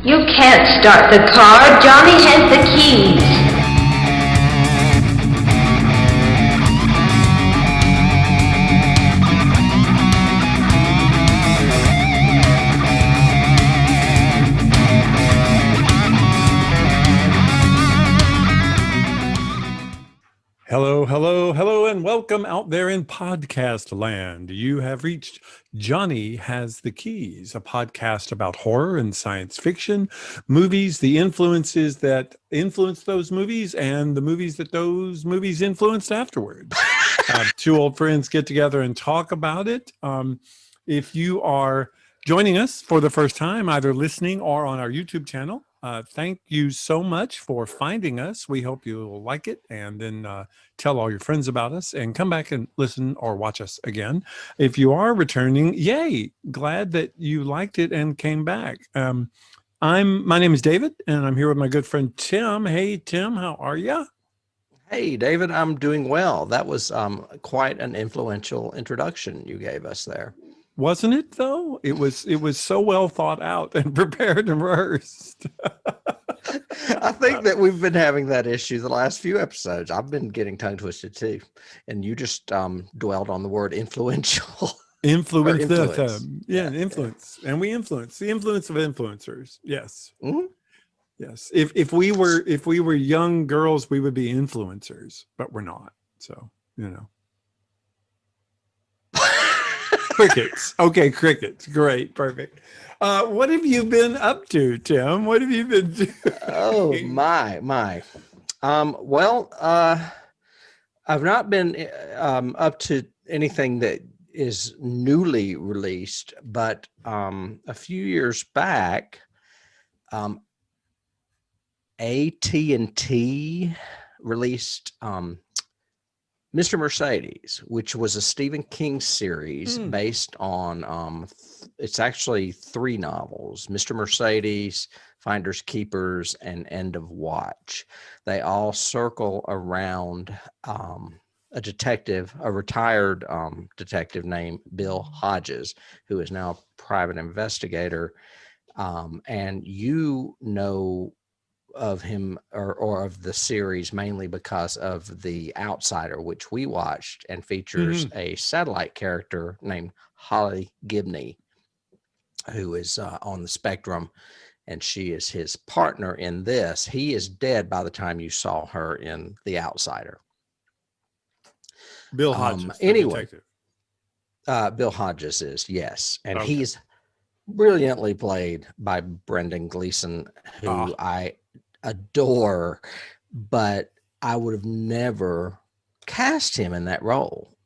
You can't start the car. Johnny has the keys. Hello, hello, hello, and welcome out there in podcast land. You have reached Johnny Has the Keys, a podcast about horror and science fiction, movies, the influences that influence those movies, and the movies that those movies influenced afterwards. Two old friends get together and talk about it. If you are joining us for the first time, either listening or on our YouTube channel, thank you so much for finding us. We hope you'll like it, and then tell all your friends about us and come back and listen or watch us again. If you are returning, yay, glad that you liked it and came back. My name is David, and I'm here with my good friend Tim. Hey, Tim, how are you? Hey, David, I'm doing well. That was quite an influential introduction you gave us there. Wasn't it though? It was so well thought out and prepared and rehearsed. I think that we've been having that issue the last few episodes. I've been getting tongue twisted too. And you just dwelled on the word influential. Influence. Yeah. Influence. And we influence. The influence of influencers. Yes. Mm-hmm. Yes. If we were young girls, we would be influencers, but we're not. So, you know. Crickets. Okay, crickets. Great, perfect. What have you been up to, Tim? What have you been doing? Oh my. I've not been up to anything that is newly released, but a few years back, AT&T released Mr. Mercedes, which was a Stephen King series based on, it's actually 3 novels, Mr. Mercedes, Finders Keepers, and End of Watch. They all circle around a detective, a retired detective named Bill Hodges, who is now a private investigator. And you know of him or of the series mainly because of The Outsider, which we watched, and features a satellite character named Holly Gibney, who is on the spectrum, and she is his partner in this. He is dead by the time you saw her in The Outsider. Bill Hodges, anyway, detective. Bill Hodges is, yes, and Okay. he's brilliantly played by Brendan Gleeson, who I adore, but I would have never cast him in that role.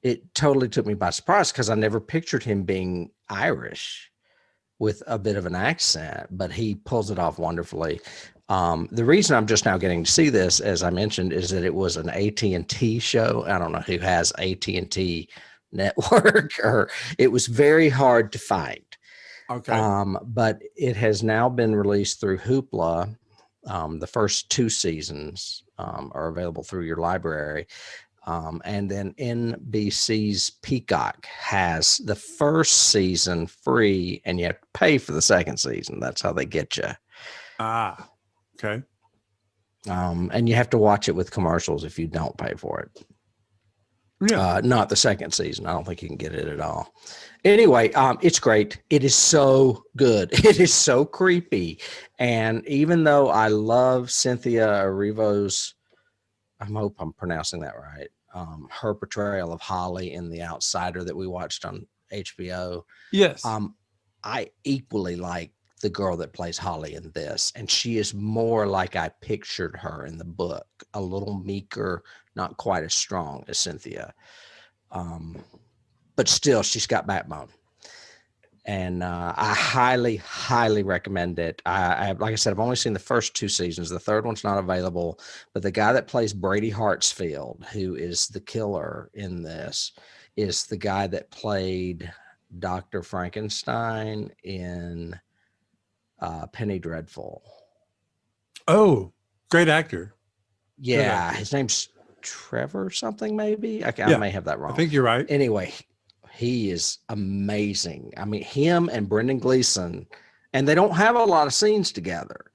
It totally took me by surprise because I never pictured him being Irish with a bit of an accent, but he pulls it off wonderfully. The reason I'm just now getting to see this, as I mentioned, is that it was an AT&T show. I don't know who has AT&T network, or it was very hard to find. Okay. But it has now been released through Hoopla. The first 2 seasons are available through your library. And then NBC's Peacock has the first season free, and you have to pay for the second season. That's how they get you. Okay. And you have to watch it with commercials if you don't pay for it. Yeah. Not the second season. I don't think you can get it at all. Anyway, it's great. It is so good. It is so creepy. And even though I love Cynthia Erivo's, I hope I'm pronouncing that right, her portrayal of Holly in The Outsider that we watched on HBO. Yes. I equally like the girl that plays Holly in this, and she is more like I pictured her in the book, a little meeker, not quite as strong as Cynthia. But still, she's got backbone. And I highly, highly recommend it. Like I said, I've only seen the first 2 seasons. The third one's not available. But the guy that plays Brady Hartsfield, who is the killer in this, is the guy that played Dr. Frankenstein in Penny Dreadful. Oh, great actor. Yeah, his name's Trevor something, maybe. I may have that wrong. I think you're right. Anyway, he is amazing. I mean, him and Brendan Gleeson and they don't have a lot of scenes together.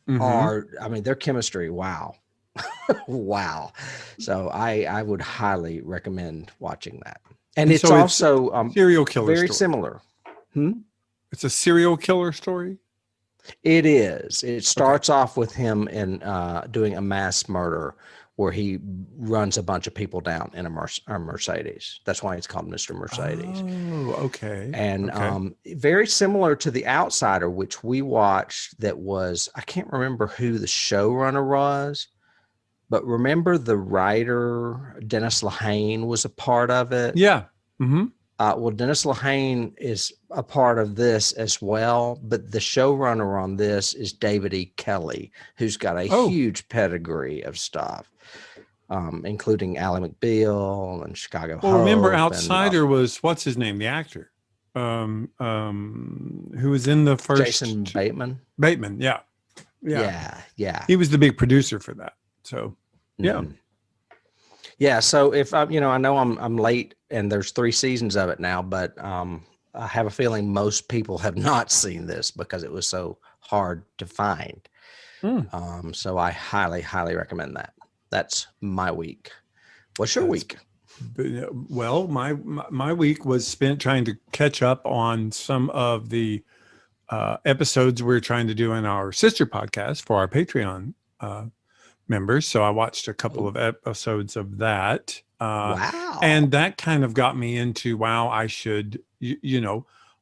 Mhm. Or, I mean, their chemistry, wow. Wow. So I would highly recommend watching that. And it's so also serial killer very story. similar. It's a serial killer story. It is. It starts off with him in doing a mass murder where he runs a bunch of people down in a Mercedes. That's why it's called Mr. Mercedes. Oh, okay. And very similar to The Outsider, which we watched. That was, I can't remember who the showrunner was, but remember the writer Dennis Lehane was a part of it. Yeah. Mm-hmm. Well, Dennis Lehane is a part of this as well, but the showrunner on this is David E. Kelly, who's got a huge pedigree of stuff, including Ally McBeal and Chicago Well, remember, Hope Outsider was, what's his name, the actor, who was in the first Jason Bateman. Bateman, yeah. He was the big producer for that. So, yeah. Mm-hmm. Yeah, so if I know I'm late, and there's 3 seasons of it now, but I have a feeling most people have not seen this because it was so hard to find. So I highly recommend that. That's my week. What's your week? Well, my week was spent trying to catch up on some of the episodes we're trying to do in our sister podcast for our Patreon members. So I watched a couple of episodes of that. Wow. And that kind of got me into, I should,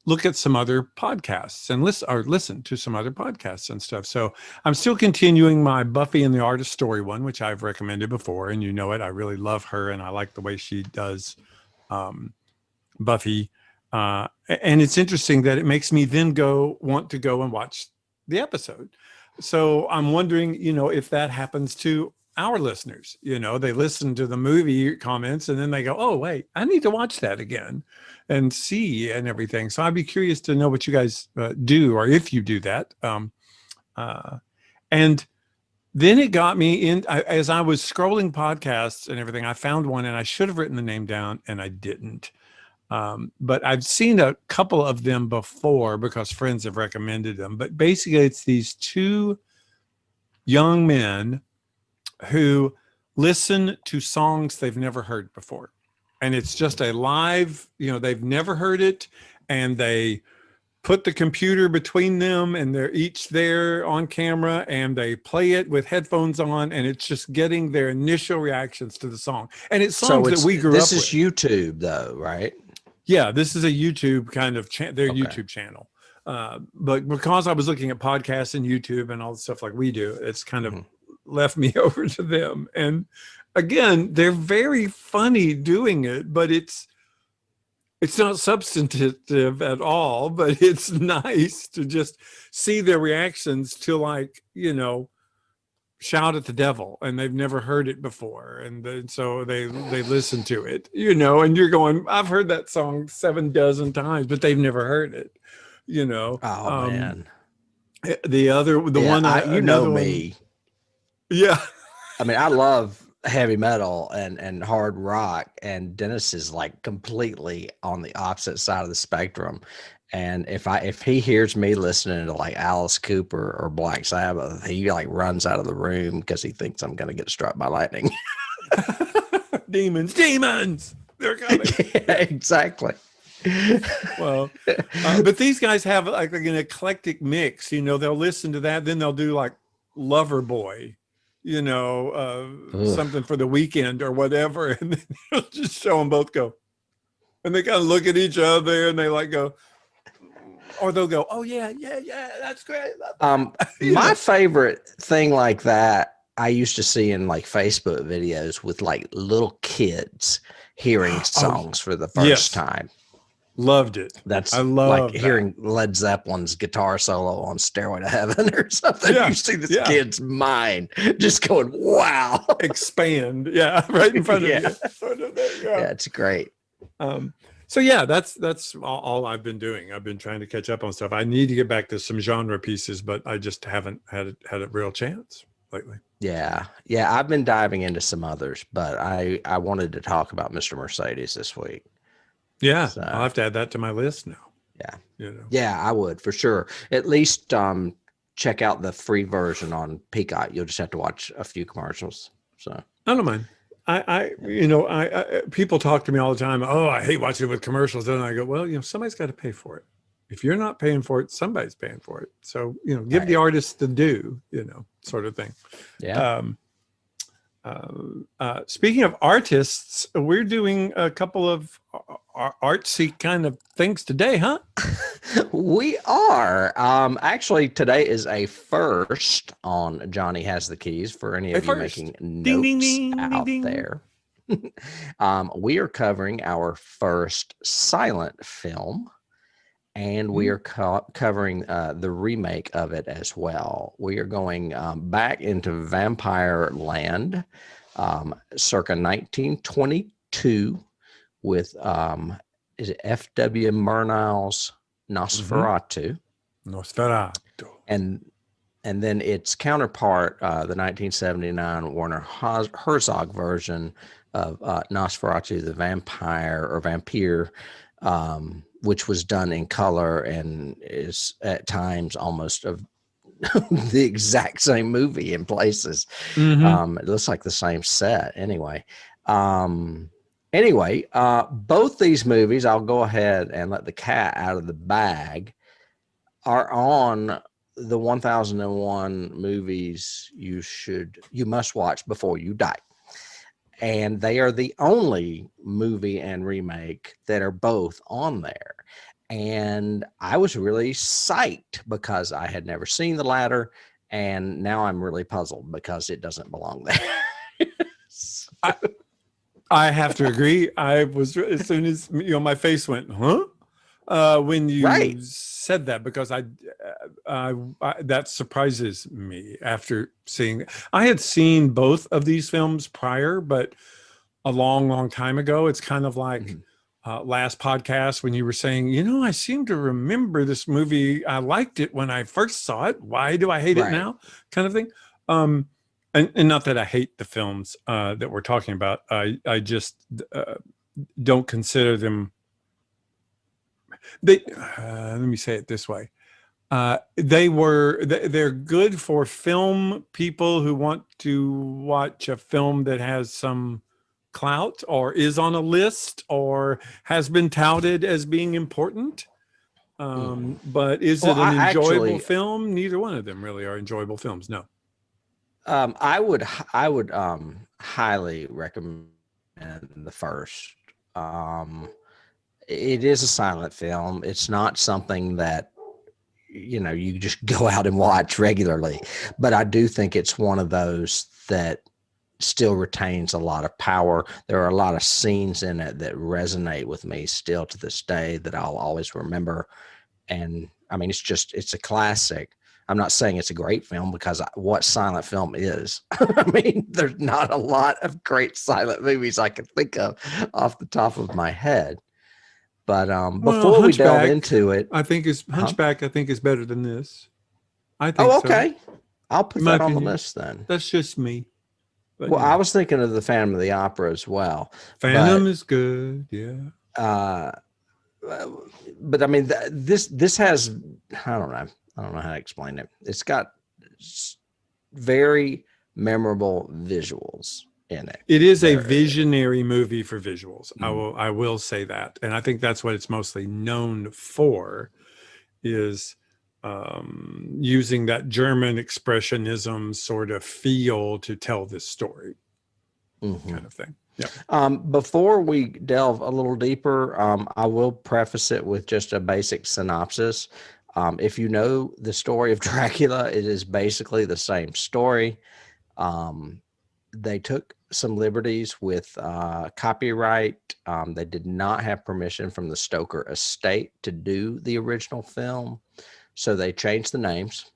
look at some other podcasts and listen to some other podcasts and stuff. So I'm still continuing my Buffy and the Artist Story one, which I've recommended before. And you know it, I really love her. And I like the way she does Buffy. And it's interesting that it makes me then want to go and watch the episode. So I'm wondering, if that happens to our listeners. They listen to the movie comments and then they go, oh, wait, I need to watch that again and see and everything. So I'd be curious to know what you guys do, or if you do that. And then it got me in, as I was scrolling podcasts and everything, I found one and I should have written the name down and I didn't. But I've seen a couple of them before because friends have recommended them. But basically, it's these 2 young men who listen to songs they've never heard before. And it's just a live, they've never heard it. And they put the computer between them and they're each there on camera and they play it with headphones on. And it's just getting their initial reactions to the song. And it's songs that we grew up with. This is YouTube though, right? Yeah, this is a YouTube kind of their YouTube channel. But because I was looking at podcasts and YouTube and all the stuff like we do, it's kind of left me over to them. And again, they're very funny doing it, but it's not substantive at all, but it's nice to just see their reactions to shout at the devil, and they've never heard it before. And so they listen to it, and you're going, I've heard that song 7 dozen times, but they've never heard it, Oh man. One, me. Yeah. I mean, I love heavy metal and hard rock, and Dennis is like completely on the opposite side of the spectrum. And if he hears me listening to like Alice Cooper or Black Sabbath, he like runs out of the room because he thinks I'm going to get struck by lightning. Demons, they're coming. Yeah, exactly. Well, but these guys have like an eclectic mix. They'll listen to that, then they'll do like Lover Boy, something for the weekend or whatever, and then they'll just show them both go, and they kind of look at each other and they like go, or they'll go, oh yeah, that's great. My favorite thing like that I used to see in like Facebook videos with like little kids hearing songs for the first time. Loved it. I love hearing Led Zeppelin's guitar solo on Stairway to Heaven or something. You see this kid's mind just going, wow. Expand. Yeah. Right in front of you. Yeah, it's great. So yeah, that's all I've been doing. I've been trying to catch up on stuff. I need to get back to some genre pieces, but I just haven't had a real chance lately. Yeah. I've been diving into some others, but I wanted to talk about Mr. Mercedes this week. Yeah, so, I'll have to add that to my list now. Yeah. You know. Yeah, I would for sure. At least check out the free version on Peacock. You'll just have to watch a few commercials. So I don't mind. I people talk to me all the time. Oh, I hate watching it with commercials. And I go, well, somebody's got to pay for it. If you're not paying for it, somebody's paying for it. So, give the Right. artist the due, sort of thing. yeah. Speaking of artists, we're doing a couple of artsy kind of things today, huh? We are. Actually, today is a first on Johnny Has the Keys for any of you making Ding, ding, notes ding, ding, out ding. there. We are covering our first silent film, and we are covering the remake of it as well. We are going back into vampire land, circa 1922 with is it F.W. Murnau's NOSFERATU. NOSFERATU. And then its counterpart, the 1979 Werner Herzog version of NOSFERATU, the vampire or vampire, which was done in color and is at times almost of the exact same movie in places. It looks like the same set anyway. Both these movies, I'll go ahead and let the cat out of the bag, are on the 1001 movies you must watch before you die. And they are the only movie and remake that are both on there. And I was really psyched because I had never seen the latter. And now I'm really puzzled because it doesn't belong there. I have to agree. I was, as soon as my face went, huh? When you said that, because I that surprises me after seeing. I had seen both of these films prior, but a long time ago. It's kind of like last podcast when you were saying, I seem to remember this movie. I liked it when I first saw it. Why do I hate it now? Kind of thing. And not that I hate the films that we're talking about. I just don't consider them. Let me say it this way. They're good for film people who want to watch a film that has some clout or is on a list or has been touted as being important. But is it an enjoyable film? Neither one of them really are enjoyable films. No. I would highly recommend the first. It is a silent film. It's not something that you just go out and watch regularly, but I do think it's one of those that still retains a lot of power. There are a lot of scenes in it that resonate with me still to this day that I'll always remember. And I mean, it's a classic. I'm not saying it's a great film, because what silent film is? I mean, there's not a lot of great silent movies I can think of off the top of my head. But before we delve into it, I think Hunchback. I think is better than this. I think. Okay. So. I'll put that on the list then. That's just me. But, I was thinking of the Phantom of the Opera as well. Phantom is good, yeah. But I mean, this has, I don't know how to explain it. It's got very memorable visuals in it. It is a visionary movie for visuals. I will say that, and I think that's what it's mostly known for, is using that German expressionism sort of feel to tell this story, kind of thing. Yeah. Before we delve a little deeper, I will preface it with just a basic synopsis. If you know the story of Dracula, it is basically the same story. They took some liberties with copyright. They did not have permission from the Stoker estate to do the original film. So they changed the names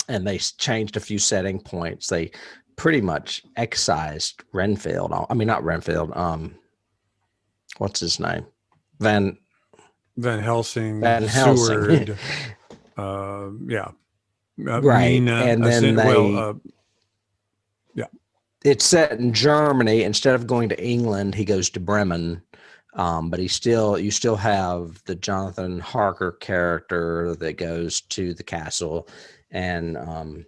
and they changed a few setting points. They pretty much excised Renfield. I mean, not Renfield. What's his name? Van Helsing. Seward. Yeah. Right. And then it's set in Germany. Instead of going to England, he goes to Bremen. But you still have the Jonathan Harker character that goes to the castle and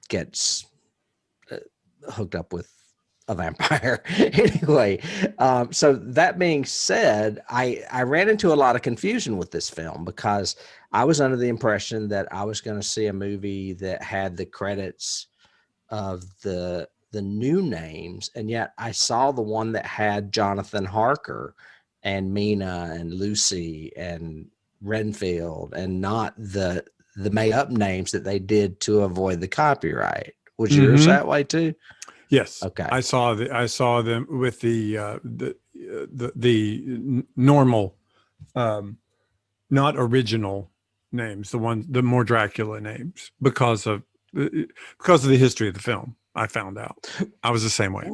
gets hooked up with a vampire. Anyway, so that being said, I ran into a lot of confusion with this film because I was under the impression that I was going to see a movie that had the credits of the new names, and yet I saw the one that had Jonathan Harker and Mina and Lucy and Renfield, and not the made up names that they did to avoid the copyright. Was yours that way too? Yes. Okay. I saw them with the normal, not original names, the more Dracula names, because of the history of the film. I found out I was the same way.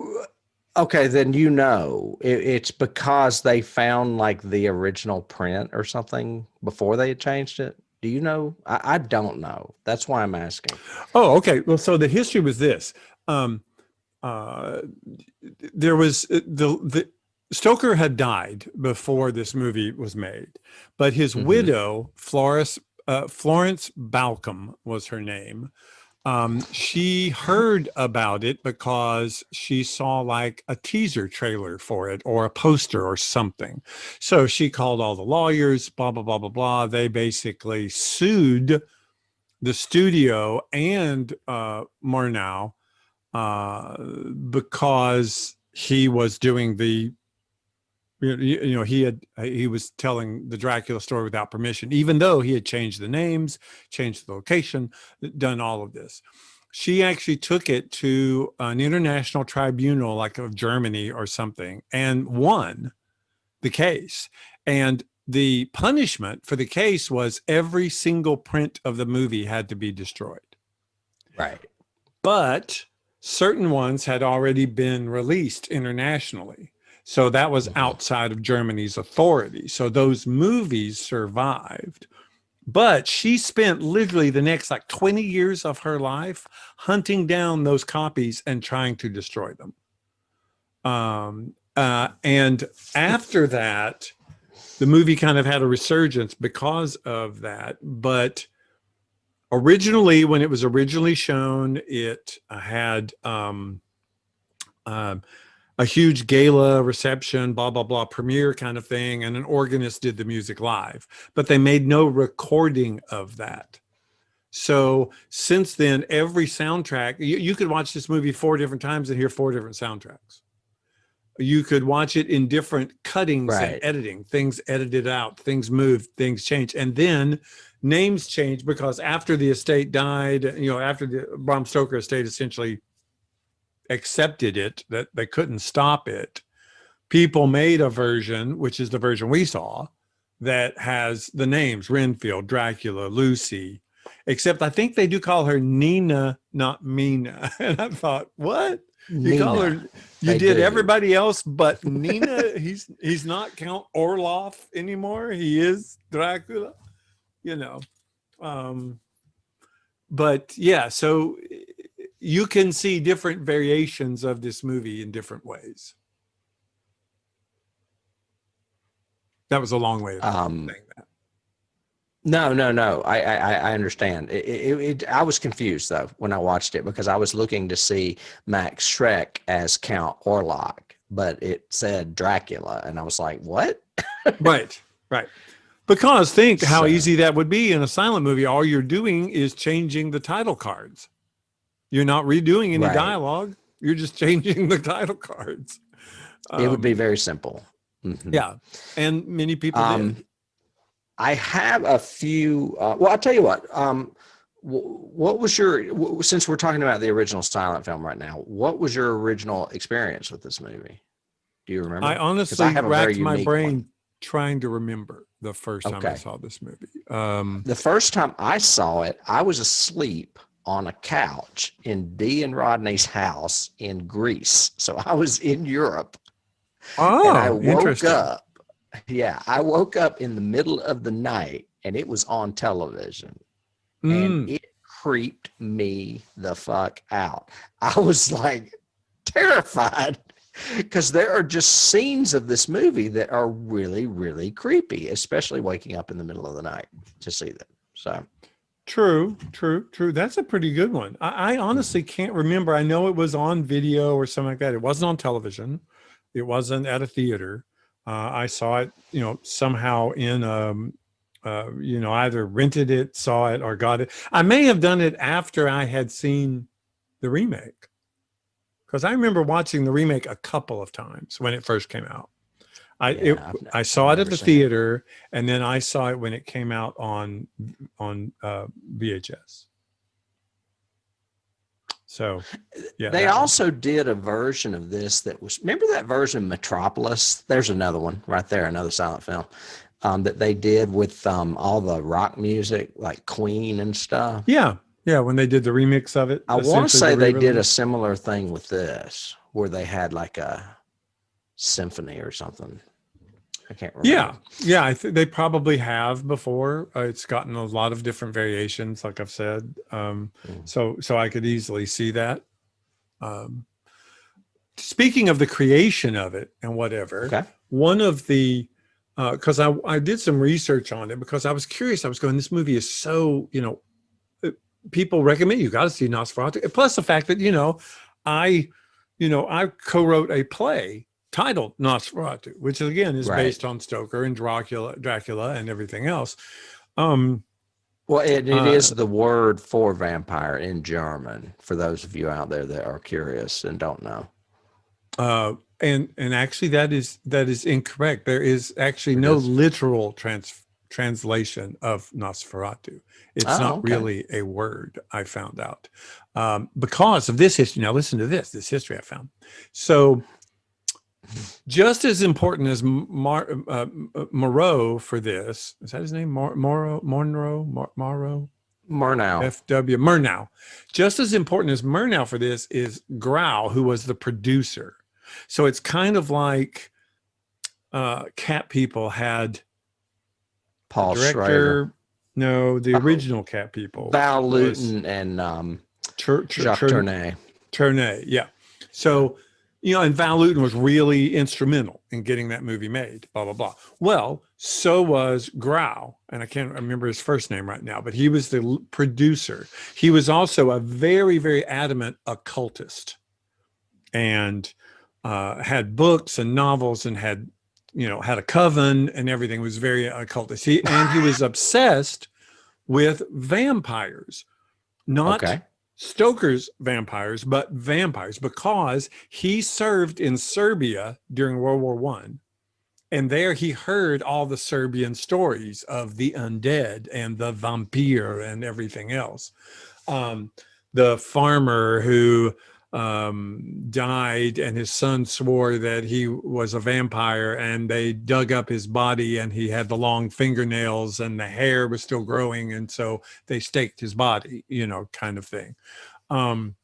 Okay, then it's because they found like the original print or something before they had changed it. Do you know? I don't know. That's why I'm asking. Oh, okay. Well, so the history was this. There was the Stoker had died before this movie was made, but his widow, Florence Balcom was her name. She heard about it because she saw like a teaser trailer for it or a poster or something. So she called all the lawyers, blah, blah, blah, blah, blah. They basically sued the studio and Murnau because he was doing he was telling the Dracula story without permission, even though he had changed the names, changed the location, done all of this. She actually took it to an international tribunal like of Germany or something and won the case. And the punishment for the case was every single print of the movie had to be destroyed. Right. But certain ones had already been released internationally. So that was outside of Germany's authority. So those movies survived. But she spent literally the next like 20 years of her life hunting down those copies and trying to destroy them. And after that, the movie kind of had a resurgence because of that. But originally, when it was originally shown, it had a huge gala reception, blah, blah, blah, premiere kind of thing. And an organist did the music live, but they made no recording of that. So since then, every soundtrack, you could watch this movie 4 different times and hear 4 different soundtracks. You could watch it in different cuttings and editing, things edited out, things moved, things changed. And then names changed because after the estate died, after the Bram Stoker estate essentially accepted it, that they couldn't stop it, people made a version, which is the version we saw, that has the names Renfield, Dracula, Lucy, except I think they do call her Nina, not Mina. And I thought, what? You call her, you did everybody else but Nina. He's not Count Orlok anymore. He is Dracula, but yeah, so you can see different variations of this movie in different ways. That was a long way of saying that. No. I understand. I was confused though when I watched it because I was looking to see Max Schreck as Count Orlok, but it said Dracula, and I was like, "What?" Right. Because think how easy that would be in a silent movie. All you're doing is changing the title cards. You're not redoing any dialogue. You're just changing the title cards. It would be very simple. Yeah, and many people did. I have a few. Well, I'll tell you what. What was your? Since we're talking about the original silent film right now, what was your original experience with this movie? Do you remember? I honestly racked my brain trying to remember the first time I saw this movie. The first time I saw it, I was asleep on a couch in Dee and Rodney's house in Greece. So I was in Europe. Oh, and I woke up. Yeah, I woke up in the middle of the night and it was on television. And it creeped me the fuck out. I was like terrified. Because there are just scenes of this movie that are really, really creepy, especially waking up in the middle of the night to see them. So True. That's a pretty good one. I honestly can't remember. I know it was on video or something like that. It wasn't on television. It wasn't at a theater. I saw it, somehow in, either rented it, saw it, or got it. I may have done it after I had seen the remake, because I remember watching the remake a couple of times when it first came out. I saw it at the theater, and then I saw it when it came out on VHS. So, yeah. They also did a version of this that was, remember that version, Metropolis? There's another one right there, another silent film that they did with all the rock music, like Queen and stuff. Yeah. When they did the remix of it. I want to say they did a similar thing with this, where they had like a symphony or something. I can't remember. Yeah. I think they probably have before. It's gotten a lot of different variations, like I've said. So I could easily see that. Speaking of the creation of it and whatever, one of the, because I did some research on it because I was curious. I was going, this movie is so, people recommend you got to see Nosferatu. Plus the fact that, I co-wrote a play titled Nosferatu, which again is based on Stoker and Dracula and everything else. Well, it is the word for vampire in German, for those of you out there that are curious and don't know. And actually that is incorrect. There is actually no literal translation of Nosferatu. It's not really a word, I found out, because of this history. Now listen to this history I found. So just as important as Moreau for this, is that his name? Murnau. F.W. Murnau. Just as important as Murnau for this is Grau, who was the producer. So it's kind of like Cat People had Paul director. Schrader. No, the original Cat People. Val Lewton and Jacques Tourneur. Tourneur, yeah. So, and Val Lewton was really instrumental in getting that movie made, blah, blah, blah. Well, so was Grau, and I can't remember his first name right now, but he was the producer. He was also a very, very adamant occultist and had books and novels and had a coven and everything. Was very occultist. He was obsessed with vampires, not Stoker's vampires, but vampires, because he served in Serbia during World War I. And there he heard all the Serbian stories of the undead and the vampire and everything else. The farmer who died and his son swore that he was a vampire, and they dug up his body and he had the long fingernails and the hair was still growing, and so they staked his body, kind of thing. And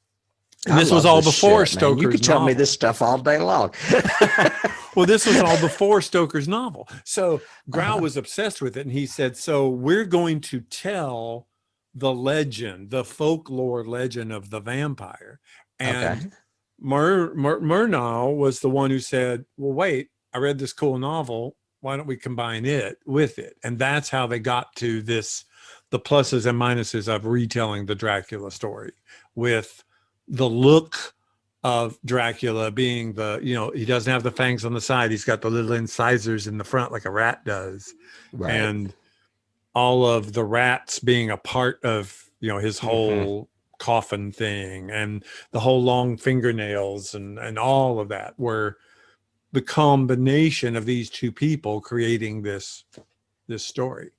this was all before Stoker's. You could tell me this stuff all day long. Well, this was all before Stoker's novel. So Grau was obsessed with it, and he said, so we're going to tell the legend, the folklore legend of the vampire. And Murnau was the one who said, well, wait, I read this cool novel. Why don't we combine it with it? And that's how they got to this, the pluses and minuses of retelling the Dracula story, with the look of Dracula being he doesn't have the fangs on the side. He's got the little incisors in the front like a rat does. Right. And all of the rats being a part of, his whole coffin thing, and the whole long fingernails and all of that were the combination of these two people creating this story.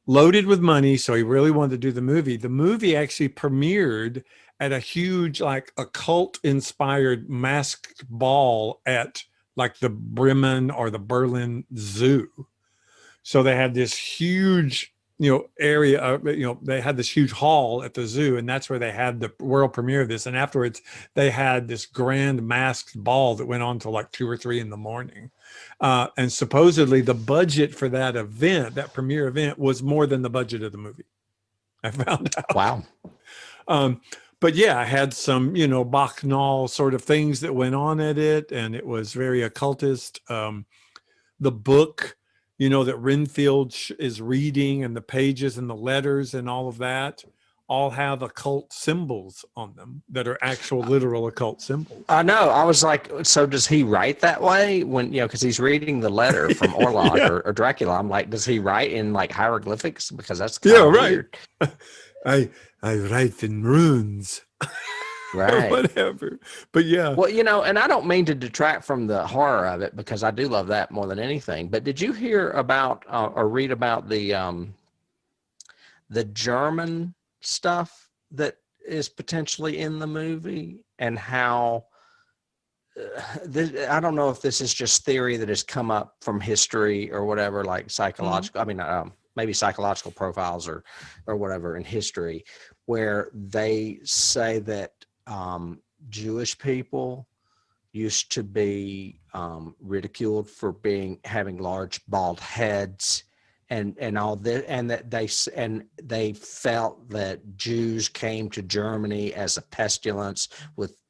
Loaded with money, so he really wanted to do the movie. The movie actually premiered at a huge, like, occult-inspired masked ball at, like, the Bremen or the Berlin Zoo. So they had this huge, area, they had this huge hall at the zoo, and that's where they had the world premiere of this. And afterwards, they had this grand masked ball that went on till like 2 or 3 in the morning. And supposedly the budget for that event, that premiere event, was more than the budget of the movie. I found out. Wow. but yeah, I had some, Bacchanal sort of things that went on at it, and it was very occultist. The book, that Renfield is reading, and the pages and the letters and all of that all have occult symbols on them that are actual literal occult symbols. I know. I was like, so does he write that way when, because he's reading the letter from Orlok Yeah. or Dracula. I'm like, does he write in like hieroglyphics? Because that's kind of weird. I write in runes. Right. Whatever. But yeah. Well, and I don't mean to detract from the horror of it because I do love that more than anything. But did you hear about or read about the German stuff that is potentially in the movie and how I don't know if this is just theory that has come up from history or whatever, like psychological. Mm-hmm. I mean, maybe psychological profiles or whatever in history, where they say that Jewish people used to be ridiculed for having large bald heads and all this, and that they felt that Jews came to Germany as a pestilence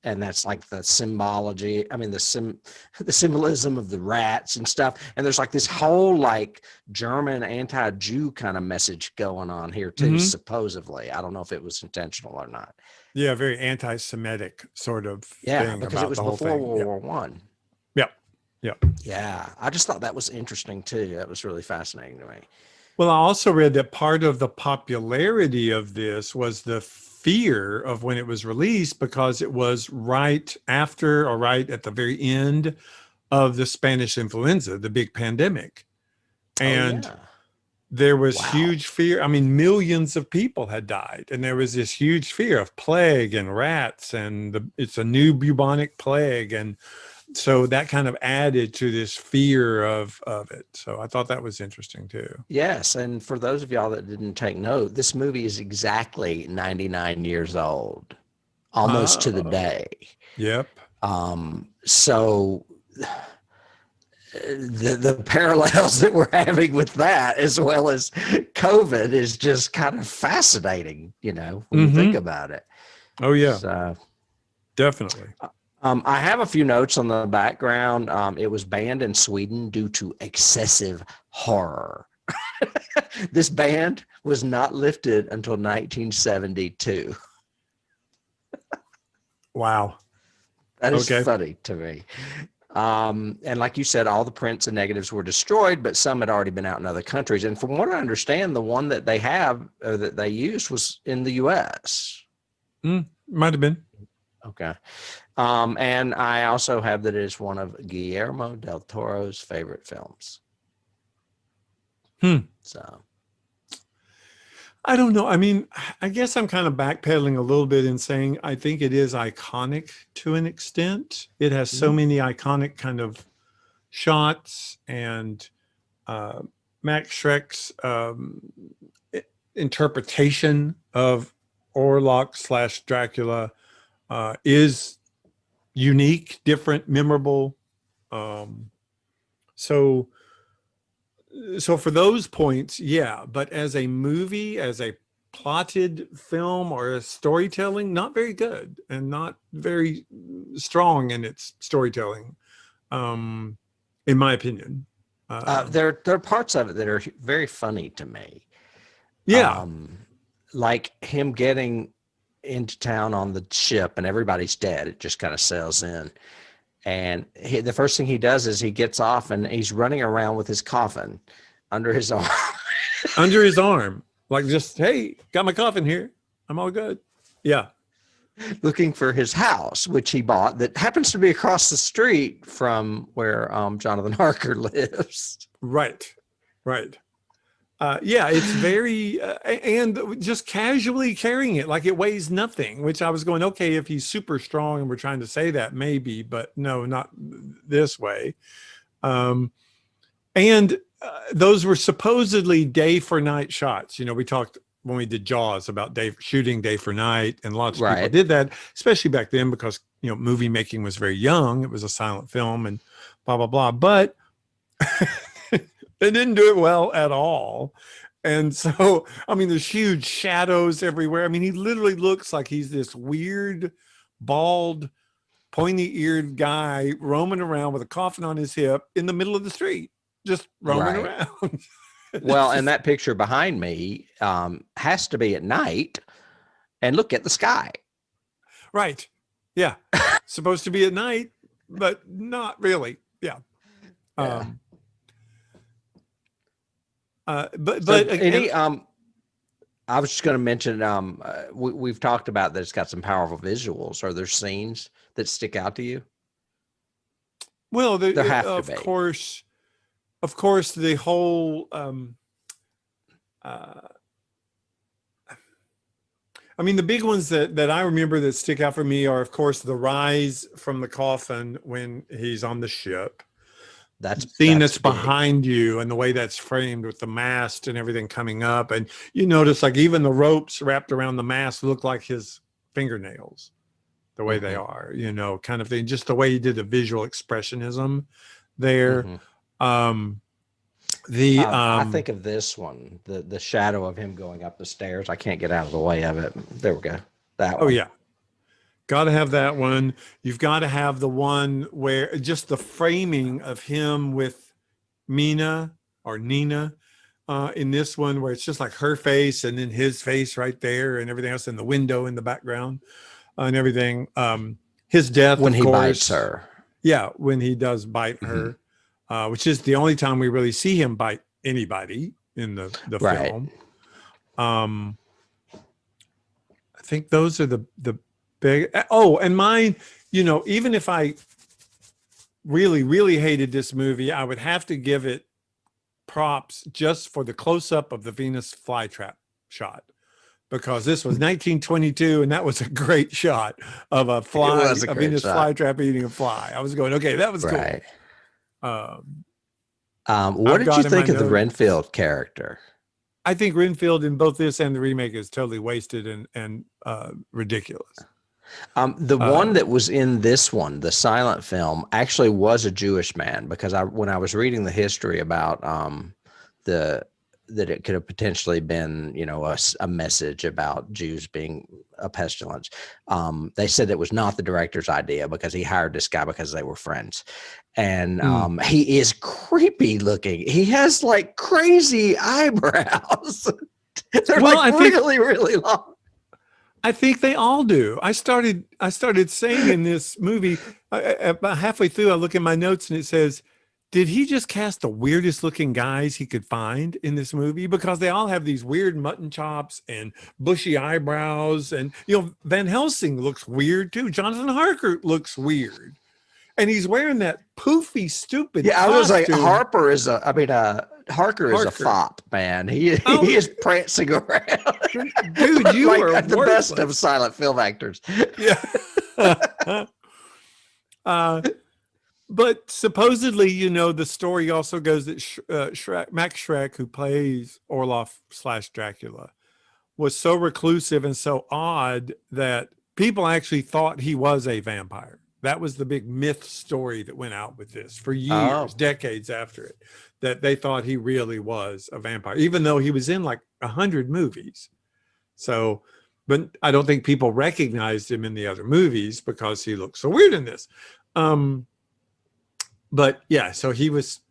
and that's like the symbology. I mean, the symbolism of the rats and stuff. And there's like this whole like German anti-Jew kind of message going on here too, Mm-hmm. supposedly. I don't know if it was intentional or not. Yeah, very anti-Semitic sort of thing. Because it was before World War One. Yeah. Yeah, I just thought that was interesting too. That was really fascinating to me. Well, I also read that part of the popularity of this was the fear of when it was released, because it was right after or right at the very end of the Spanish influenza, the big pandemic. And there was huge fear. I mean, millions of people had died, and there was this huge fear of plague and rats, and it's a new bubonic plague. And so that kind of added to this fear of it. So I thought that was interesting too. Yes. And for those of y'all that didn't take note, this movie is exactly 99 years old, almost to the day. Yep. So the parallels that we're having with that, as well as COVID, is just kind of fascinating, when you think about it. Oh yeah. So, definitely. I have a few notes on the background. It was banned in Sweden due to excessive horror. This ban was not lifted until 1972. Wow. That is funny to me. And like you said, all the prints and negatives were destroyed, but some had already been out in other countries. And from what I understand, the one that they have or that they used was in the U.S. Might have been. Okay. And I also have that it is one of Guillermo del Toro's favorite films. So I don't know. I mean, I guess I'm kind of backpedaling a little bit in saying I think it is iconic to an extent. It has so many iconic kind of shots, and Max Schreck's interpretation of Orlok / Dracula is unique, different, memorable. So for those points, yeah, but as a movie, as a plotted film or a storytelling, not very good and not very strong in its storytelling, in my opinion. there are parts of it that are very funny to me. Yeah. Like him getting into town on the ship and everybody's dead. It just kind of sails in. And the first thing he does is he gets off and he's running around with his coffin under his arm. Under his arm. Like just, hey, got my coffin here. I'm all good. Yeah. Looking for his house, which he bought, that happens to be across the street from where Jonathan Harker lives. Right. Yeah, it's very, and just casually carrying it like it weighs nothing, which I was going, okay, if he's super strong and we're trying to say that, maybe, but no, not this way. And those were supposedly day for night shots. We talked when we did Jaws about shooting day for night, and lots of people did that, especially back then because, movie making was very young. It was a silent film and blah, blah, blah. But they didn't do it well at all. And so, I mean, there's huge shadows everywhere. I mean, he literally looks like he's this weird, bald, pointy-eared guy roaming around with a coffin on his hip in the middle of the street, just roaming Right. around. Well, and that picture behind me has to be at night, and look at the sky. Right. Yeah. Supposed to be at night, but not really. Yeah. Yeah. But any I was just going to mention we've talked about that it's got some powerful visuals. Are there scenes that stick out to you? Well, There have to of be. course, the whole I mean, the big ones that I remember that stick out for me are, of course, the rise from the coffin when he's on the ship. That's That's big. behind you, and the way that's framed with the mast and everything coming up. And you notice like even the ropes wrapped around the mast look like his fingernails, the way they are, you know, kind of thing. Just the way he did the visual expressionism there. I think of this one, the shadow of him going up the stairs. I can't get out of the way of it. There we go. That one. Oh yeah. Got to have that one. You've got to have the one where just the framing of him with Nina in this one, where it's just like her face and then his face right there and everything else in the window in the background and everything. His death, when of he course. bites her. Yeah, when he does bite her, which is the only time we really see him bite anybody in the Right. film. I think those are the big. Oh, and mine, you know, even if I really, really hated this movie, I would have to give it props just for the close-up of the Venus flytrap shot, because this was 1922 and that was a great shot of a Venus flytrap eating a fly. I was going, okay, that was right. Cool. What did you think of the Renfield character? I think Renfield in both this and the remake is totally wasted and ridiculous. The one that was in this one, the silent film, actually was a Jewish man, because when I was reading the history about that it could have potentially been, you know, a message about Jews being a pestilence. They said it was not the director's idea, because he hired this guy because they were friends. And he is creepy looking. He has like crazy eyebrows. They're really, really long. I think they all do. I started saying in this movie, about halfway through, I look at my notes and it says, did he just cast the weirdest looking guys he could find in this movie? Because they all have these weird mutton chops and bushy eyebrows. And, you know, Van Helsing looks weird too. Jonathan Harker looks weird. And he's wearing that poofy, stupid costume. I was like, Harker is a fop, man. He is prancing around. Dude, you like are the best of silent film actors. Yeah. But supposedly, you know, the story also goes that Max Schreck, who plays Orlok / Dracula, was so reclusive and so odd that people actually thought he was a vampire. That was the big myth story that went out with this for years, decades after it, that they thought he really was a vampire, even though he was in like 100 movies. So, but I don't think people recognized him in the other movies because he looked so weird in this. But yeah, so he was.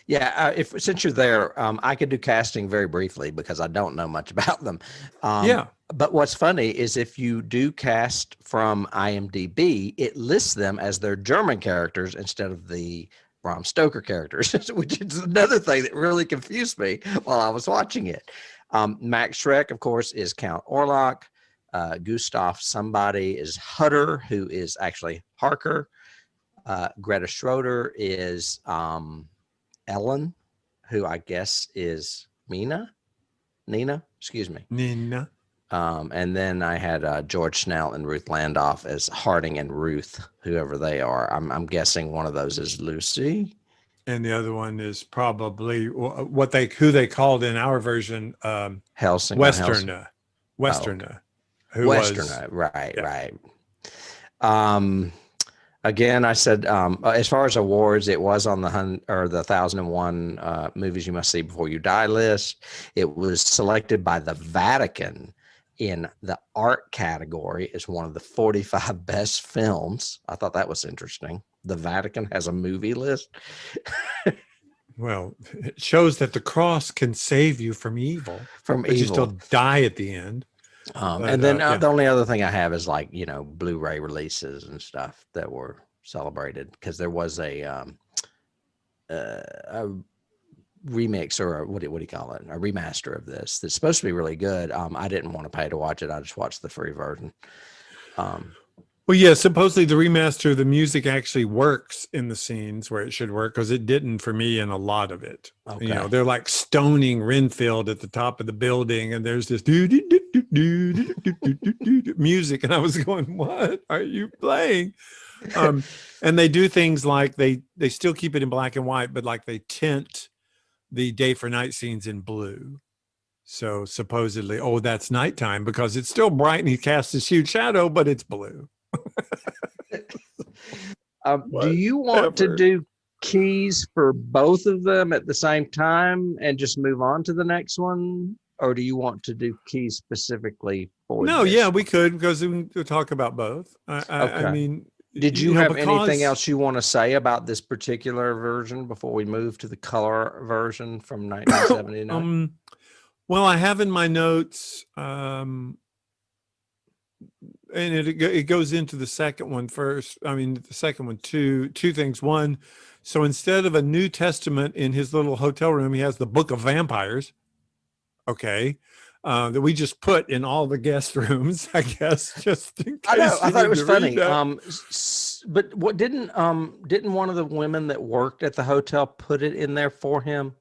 Since you're there, I could do casting very briefly because I don't know much about them. But what's funny is if you do cast from IMDb, it lists them as their German characters instead of the Bram Stoker characters, which is another thing that really confused me while I was watching it. Max Schreck, of course, is Count Orlok. Gustav somebody is Hutter, who is actually Harker. Greta Schroeder is Ellen, who I guess is Nina. And then I had George Snell and Ruth Landoff as Harding and Ruth, whoever they are. I'm guessing one of those is Lucy, and the other one is probably who they called in our version Helsing. Westerner. Right. Again, I said, as far as awards, it was on the 1001 movies you must see before you die list. It was selected by the Vatican in the art category as one of the 45 best films. I thought that was interesting. The Vatican has a movie list. Well, it shows that the cross can save you from evil. From but evil. You still die at the end. And then the only other thing I have is like, Blu-ray releases and stuff that were celebrated, because there was a remix, or what do you call it? A remaster of this that's supposed to be really good. I didn't want to pay to watch it. I just watched the free version. Well, yeah, supposedly the remaster, the music actually works in the scenes where it should work, because it didn't for me in a lot of it. Okay. They're like stoning Renfield at the top of the building, and there's this music, and I was going, what are you playing? And they do things like they still keep it in black and white, but like they tint the day for night scenes in blue. So supposedly, that's nighttime because it's still bright and he casts this huge shadow, but it's blue. Do you want to do keys for both of them at the same time and just move on to the next one? Or do you want to do keys specifically for this? We could, because we can talk about both. I mean, did you have anything else you want to say about this particular version before we move to the color version from 1979? Well, I have in my notes, and it goes into the second one first. I mean, the second one, two things. One, so instead of a New Testament in his little hotel room, he has the Book of Vampires. Okay. That we just put in all the guest rooms, I guess, just in case. I thought it was funny. But what didn't one of the women that worked at the hotel put it in there for him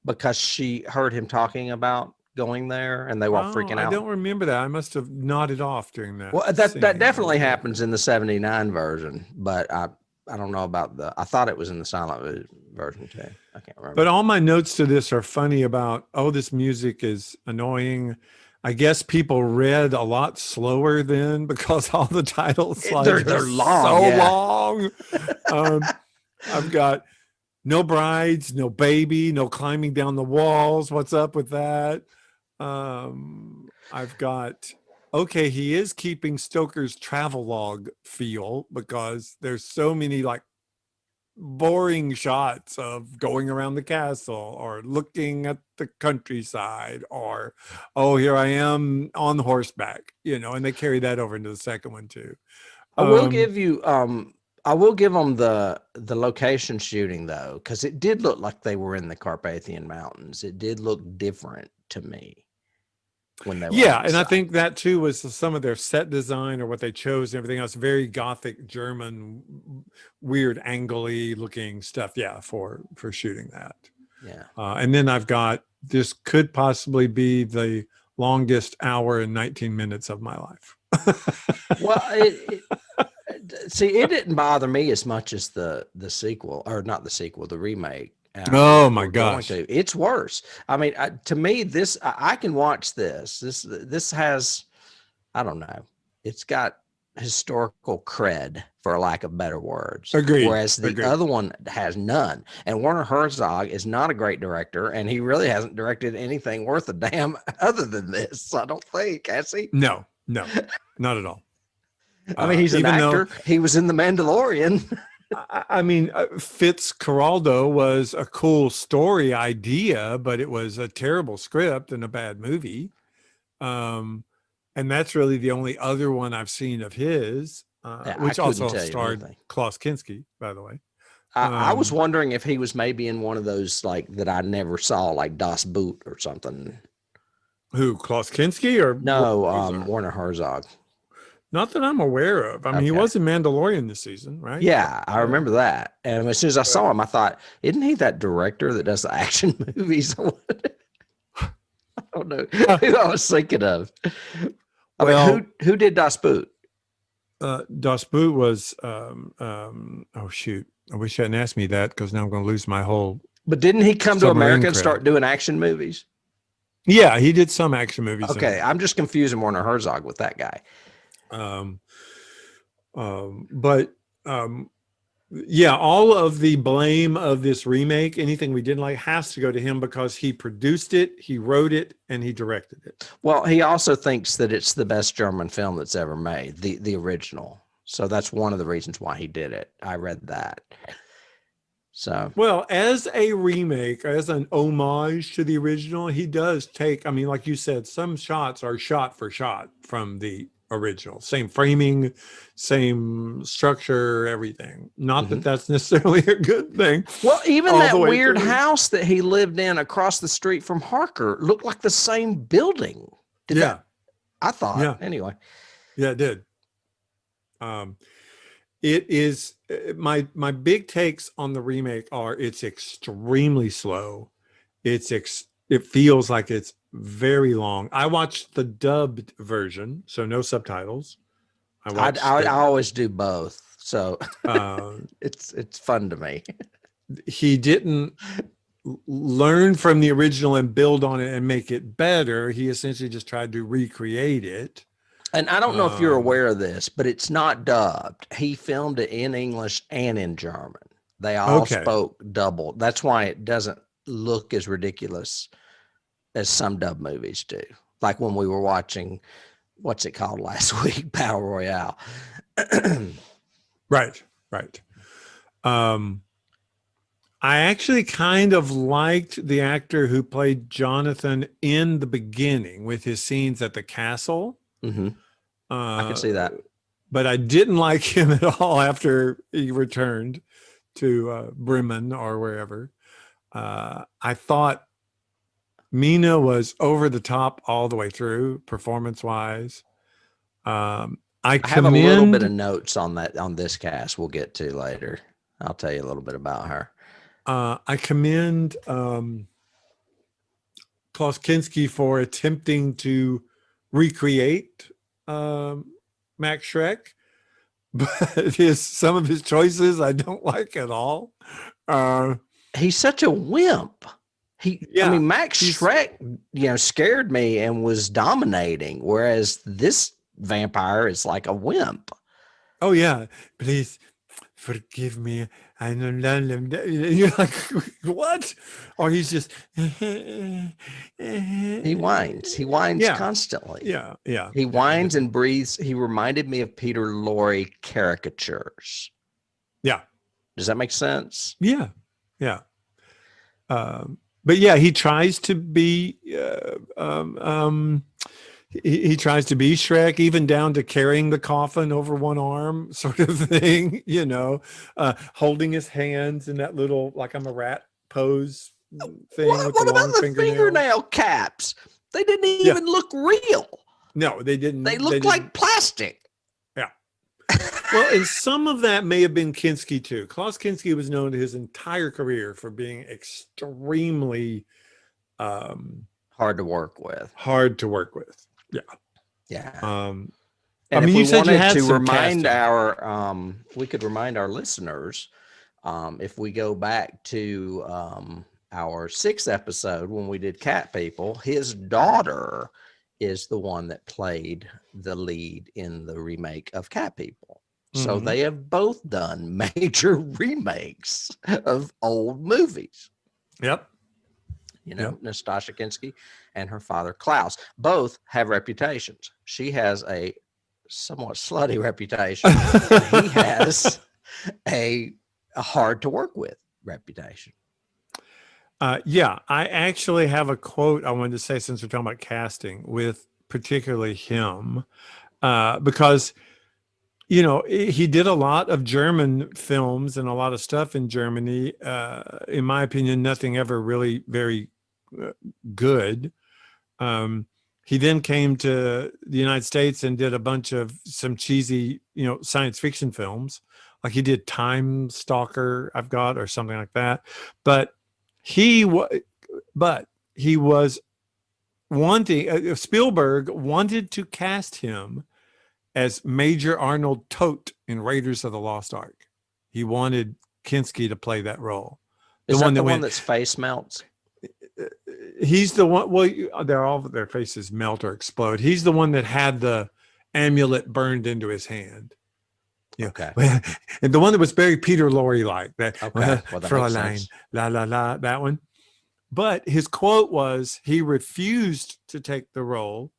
because she heard him talking about going there, and they were all freaking out? I don't remember that. I must have nodded off during that. Well, that definitely happens in the 79 version, but I don't know about I thought it was in the silent version too. I can't remember. But all my notes to this are funny about, this music is annoying. I guess people read a lot slower then because all the titles they're long. I've got no brides, no baby, no climbing down the walls. What's up with that? I've got, he is keeping Stoker's travelogue feel, because there's so many like boring shots of going around the castle or looking at the countryside, or here I am on horseback, and they carry that over into the second one too. I will give them the location shooting though, because it did look like they were in the Carpathian Mountains. It did look different to me when they were and I think that too was some of their set design or what they chose and everything else. Very Gothic German, weird angly looking stuff. For shooting that. And then I've got, this could possibly be the longest hour and 19 minutes of my life. Well, see, it didn't bother me as much as the sequel, or not the sequel, the remake. Oh my gosh, it's worse. I mean, to me, this I can watch this. This has, I don't know, it's got historical cred, for lack of better words. Agreed. Whereas the other one has none. And Werner Herzog is not a great director, and he really hasn't directed anything worth a damn other than this. I don't think, has he? No, not at all. I mean, he's an actor. He was in The Mandalorian. I mean, Fitzcarraldo was a cool story idea, but it was a terrible script and a bad movie. And that's really the only other one I've seen of his, which also starred Klaus Kinski, by the way. I was wondering if he was maybe in one of those like that I never saw, like Das Boot or something. Who, Klaus Kinski or no? Werner Herzog. Not that I'm aware of. I mean, he was in Mandalorian this season, right? Yeah, I remember that. And as soon as I saw him, I thought, isn't he that director that does the action movies? I don't know who I was thinking of. I mean, who did Das Boot? Das Boot was, oh shoot. I wish you hadn't asked me that, because now I'm going to lose my whole. But didn't he come to America and start doing action movies? Yeah, he did some action movies. Okay, I'm just confusing Werner Herzog with that guy. But um, yeah, all of the blame of this remake, anything we didn't like, has to go to him because he produced it, he wrote it, and he directed it. Well, he also thinks that it's the best German film that's ever made, the original. So that's one of the reasons why he did it. I read that. So, well, as a remake, as an homage to the original, he does take, I mean, like you said, some shots are shot for shot from the original. Same framing, same structure, everything. Not that that's necessarily a good thing. Well, even all that the way weird through. house that he lived in across the street from Harker looked like the same building. Yeah. I thought. Yeah. Anyway. Yeah, it did. It is my big takes on the remake are it's extremely slow. It feels like it's very long. I watched the dubbed version, so no subtitles. I always do both, so uh, it's fun to me. He didn't learn from the original and build on it and make it better. He essentially just tried to recreate it. And I don't know if you're aware of this, but it's not dubbed. He filmed it in English and in German. They all spoke double. That's why it doesn't look as ridiculous as some dub movies do. Like when we were watching, what's it called last week, Battle Royale. Right. I actually kind of liked the actor who played Jonathan in the beginning with his scenes at the castle. Mm-hmm. I can see that. But I didn't like him at all after he returned to Bremen or wherever. I thought Mina was over the top all the way through, performance-wise. I have a little bit of notes on this cast we'll get to later. I'll tell you a little bit about her. I commend Klaus Kinski for attempting to recreate Max Schreck, but some of his choices I don't like at all. He's such a wimp. I mean, Max Schreck, scared me and was dominating, whereas this vampire is like a wimp. Oh yeah, please forgive me. I know. You're like, what? Or he's just he whines. He whines constantly. Yeah. He whines and breathes. He reminded me of Peter Lorre caricatures. Yeah. Does that make sense? Yeah. But yeah, he tries to be he tries to be Shrek, even down to carrying the coffin over one arm sort of thing, holding his hands in that little, like I'm a rat pose thing. What about the fingernail caps? They didn't even look real. No, they didn't. They looked like plastic. Yeah. Well, and some of that may have been Kinski too. Klaus Kinski was known to his entire career for being extremely hard to work with. Yeah. And I mean, if we wanted to remind we could remind our listeners, if we go back to our 6th episode when we did Cat People, his daughter is the one that played the lead in the remake of Cat People. So they have both done major remakes of old movies. Yep. Nastasia Kinski and her father, Klaus, both have reputations. She has a somewhat slutty reputation. He has a hard to work with reputation. I actually have a quote I wanted to say since we're talking about casting with particularly him, because he did a lot of German films and a lot of stuff in Germany. In my opinion, nothing ever really very good. He then came to the United States and did a bunch of some cheesy, science fiction films. Like he did Time Stalker, I've got, or something like that. But he was wanting, Spielberg wanted to cast him as Major Arnold Todt in Raiders of the Lost Ark. He wanted Kinski to play that role. Is that the one that's face melts? He's the one. Well, their faces melt or explode. He's the one that had the amulet burned into his hand. Yeah. Okay. Well, and the one that was very Peter Lorre like that. Okay. Well, that makes Fräulein, sense. la la la, that one. But his quote was he refused to take the role,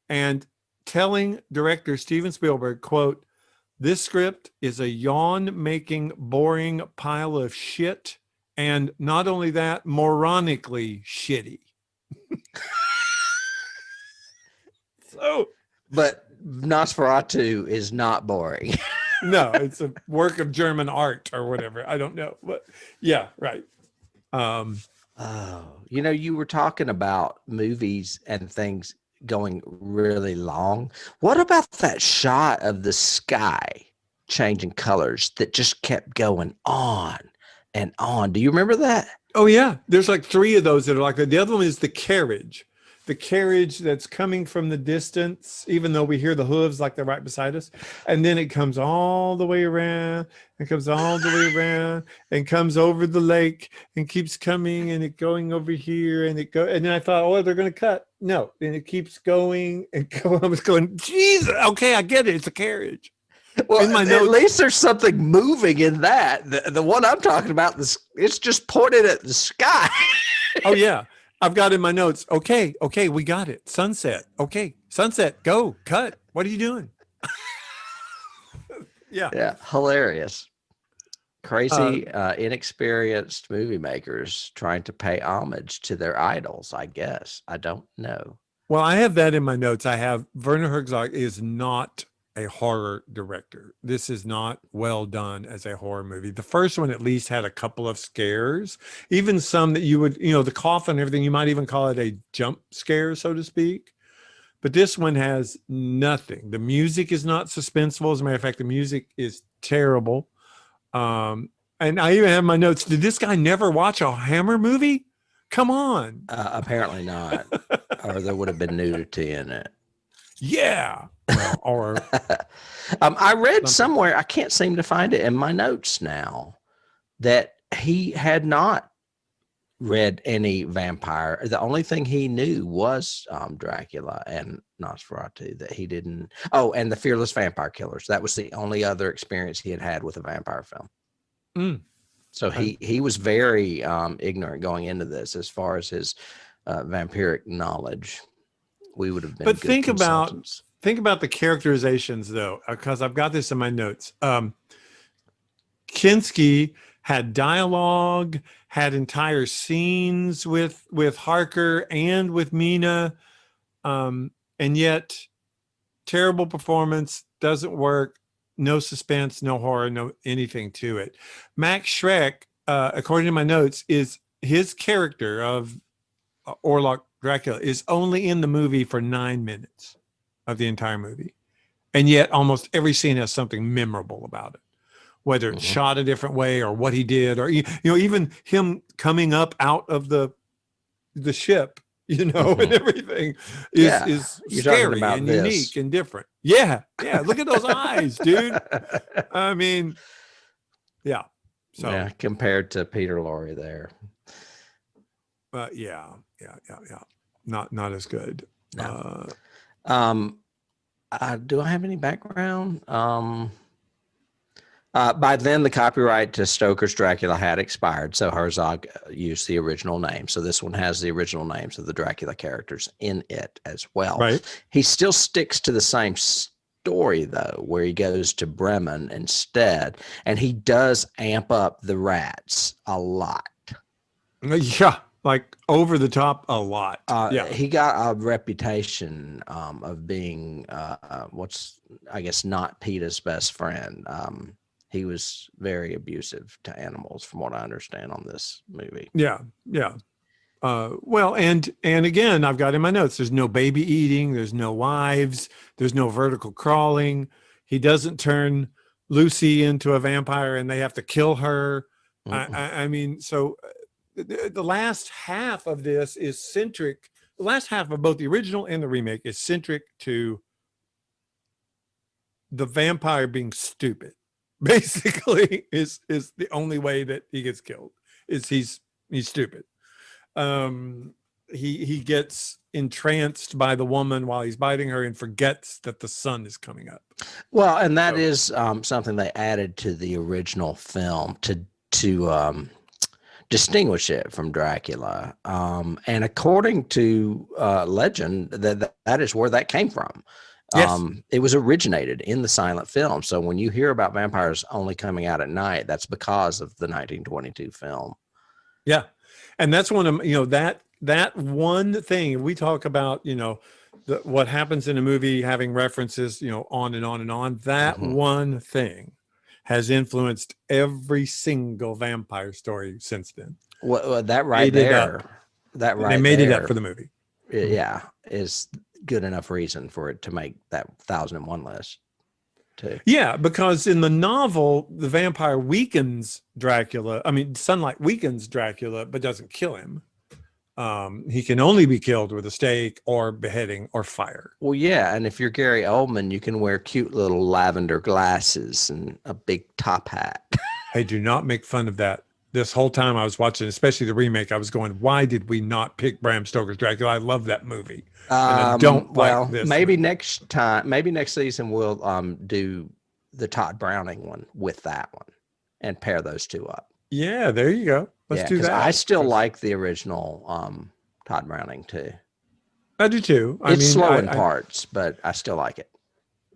and telling director Steven Spielberg, quote, "This script is a yawn-making, boring pile of shit, and not only that, moronically shitty." So, But Nosferatu is not boring. no, it's a work of German art or whatever. I don't know, but yeah, right. Oh, you were talking about movies and things going really long. What about that shot of the sky changing colors that just kept going on and on? Do you remember that? Oh yeah, there's like 3 of those that are like that. The other one is the carriage that's coming from the distance, even though we hear the hooves like they're right beside us, and then it comes all the way around and comes all the way around and comes over the lake and keeps coming and it going over here and it go. And then I thought, oh, they're going to cut. No, and it keeps going and going. I was going, Jesus, okay, I get it. It's a carriage. Well, In my at notes- least there's something moving in that. The one I'm talking about, it's just pointed at the sky. Oh yeah. I've got in my notes. Okay, we got it. Sunset. Okay, sunset. Go. Cut. What are you doing? Yeah. Yeah, hilarious. Crazy, inexperienced movie makers trying to pay homage to their idols, I guess. I don't know. Well, I have that in my notes. I have Werner Herzog is not a horror director. This is not well done as a horror movie. The first one at least had a couple of scares, even some that you would, the coffin and everything, you might even call it a jump scare, so to speak. But this one has nothing. The music is not suspenseful. As a matter of fact, the music is terrible. And I even have my notes. Did this guy never watch a Hammer movie? Come on. Apparently not, or there would have been nudity in it. Yeah. Well, or I read something. somewhere, I can't seem to find it in my notes now, that he had not read any vampire. The only thing he knew was Dracula and Nosferatu, that he didn't. Oh, and the Fearless Vampire Killers. That was the only other experience he had had with a vampire film. Mm. So he was very ignorant going into this as far as his vampiric knowledge. We would have been. But good think consultants. about the characterizations though, because I've got this in my notes. Kinski had dialogue, had entire scenes with Harker and with Mina, and yet terrible performance, doesn't work, no suspense, no horror, no anything to it. Max Schreck, according to my notes, is his character of Orlok Dracula is only in the movie for 9 minutes of the entire movie, and yet almost every scene has something memorable about it, whether it's shot a different way or what he did, or even him coming up out of the ship, and everything is You're scary and unique and different. Yeah, look at those eyes, dude. I mean, yeah. So yeah, compared to Peter Lorre there. yeah. Not as good. No. Do I have any background? By then, the copyright to Stoker's Dracula had expired, so Herzog used the original name. So this one has the original names of the Dracula characters in it as well. Right. He still sticks to the same story, though, where he goes to Bremen instead, and he does amp up the rats a lot. Yeah, like over the top a lot. He got a reputation of being I guess not PETA's best friend. He was very abusive to animals, from what I understand on this movie. Yeah. Well, and again, I've got in my notes, there's no baby eating, there's no wives, there's no vertical crawling. He doesn't turn Lucy into a vampire and they have to kill her. I mean, so the last half of this is centric. The last half of both the original and the remake is centric to the vampire being stupid. Basically, is the only way that he gets killed. Is he's stupid. He gets entranced by the woman while he's biting her and forgets that the sun is coming up. Well, and that is something they added to the original film to distinguish it from Dracula. And according to legend, that is where that came from. Yes. It was originated in the silent film. So when you hear about vampires only coming out at night, that's because of the 1922 film. Yeah. And that's one of, that one thing we talk about, what happens in a movie having references, on and on and on. That one thing has influenced every single vampire story since then. Well, that right there, they made it up for the movie. Yeah, is good enough reason for it to make that 1001 list too. Yeah, because in the novel, the vampire weakens Dracula. I mean, sunlight weakens Dracula, but doesn't kill him. He can only be killed with a stake or beheading or fire. Well, yeah, and if you're Gary Oldman, you can wear cute little lavender glasses and a big top hat. Hey, do not make fun of that. This whole time I was watching, especially the remake, I was going, why did we not pick Bram Stoker's Dracula? I love that movie. And I don't like this maybe movie. next season we'll do the Todd Browning one with that one and pair those two up. Yeah, there you go. Let's do that. I still like the original Todd Browning too. I do too. It's slow in parts, but I still like it.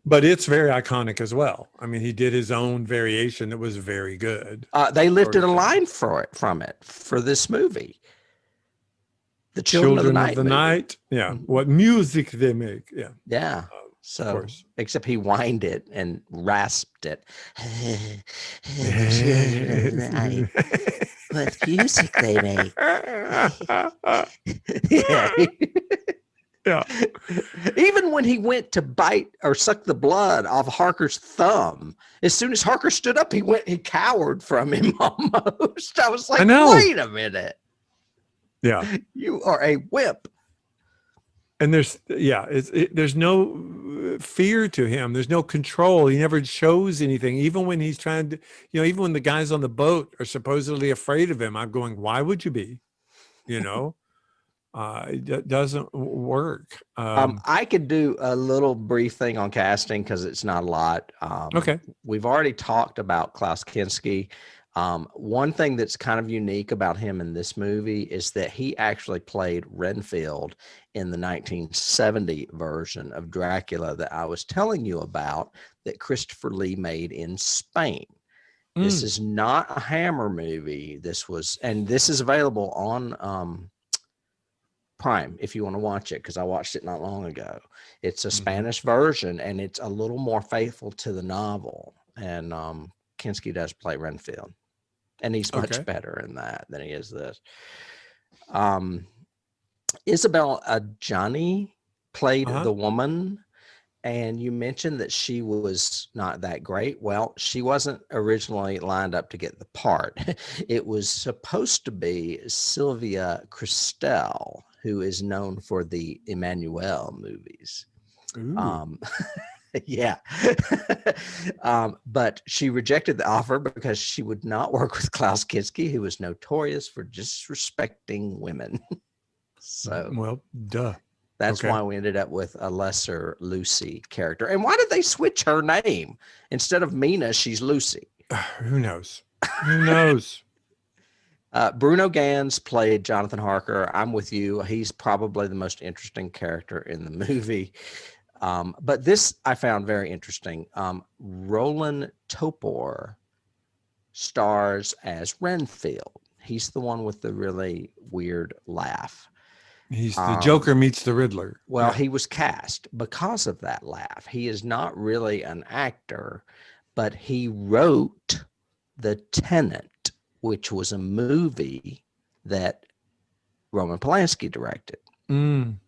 But it's very iconic as well. I mean, he did his own variation that was very good. They lifted a line from it for this movie. The Children of the Night. Yeah. What music they make. Yeah. Yeah. So, except he whined it and rasped it. What music they make. Yeah. Yeah. Even when he went to bite or suck the blood off Harker's thumb, as soon as Harker stood up, he cowered from him almost. I was like, wait a minute. Yeah. You are a whip. And there's no fear to him. There's no control. He never shows anything. Even when he's trying to, even when the guys on the boat are supposedly afraid of him, I'm going, why would you be? It doesn't work. I could do a little brief thing on casting because it's not a lot. Okay. We've already talked about Klaus Kinski. One thing that's kind of unique about him in this movie is that he actually played Renfield in the 1970 version of Dracula that I was telling you about that Christopher Lee made in Spain. This is not a Hammer movie. This is available on Prime if you want to watch it, because I watched it not long ago. It's a Spanish version and it's a little more faithful to the novel. And Kinski does play Renfield, and he's much better in that than he is this. Isabel Adjani played the woman, and you mentioned that she was not that great. Well, she wasn't originally lined up to get the part. It was supposed to be Sylvia Christel, who is known for the Emmanuel movies. Yeah. But she rejected the offer because she would not work with Klaus Kinski, who was notorious for disrespecting women. So, well, duh. That's why we ended up with a lesser Lucy character. And why did they switch her name? Instead of Mina, she's Lucy. Who knows? Who knows? Bruno Ganz played Jonathan Harker. I'm with you. He's probably the most interesting character in the movie. But this I found very interesting. Roland Topor stars as Renfield. He's the one with the really weird laugh. He's the Joker meets the Riddler. Well, he was cast because of that laugh. He is not really an actor, but he wrote The Tenant, which was a movie that Roman Polanski directed. And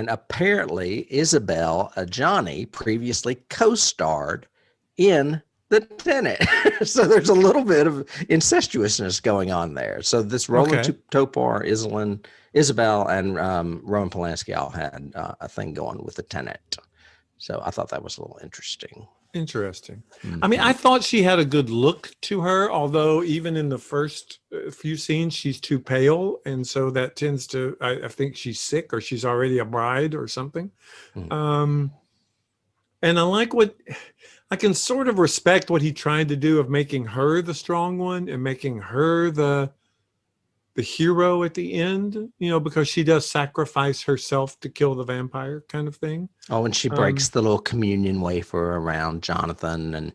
apparently Isabel Adjani previously co-starred in The Tenant. So there's a little bit of incestuousness going on there. So this Roland Topor, Isabel, and Roman Polanski all had a thing going with The Tenant. So I thought that was a little interesting. Interesting. I mean, I thought she had a good look to her, although even in the first few scenes, she's too pale. And so that tends to, I think she's sick or she's already a bride or something. And I can sort of respect what he tried to do of making her the strong one and making her the hero at the end, you know, because she does sacrifice herself to kill the vampire kind of thing. Oh, and she breaks the little communion wafer around Jonathan and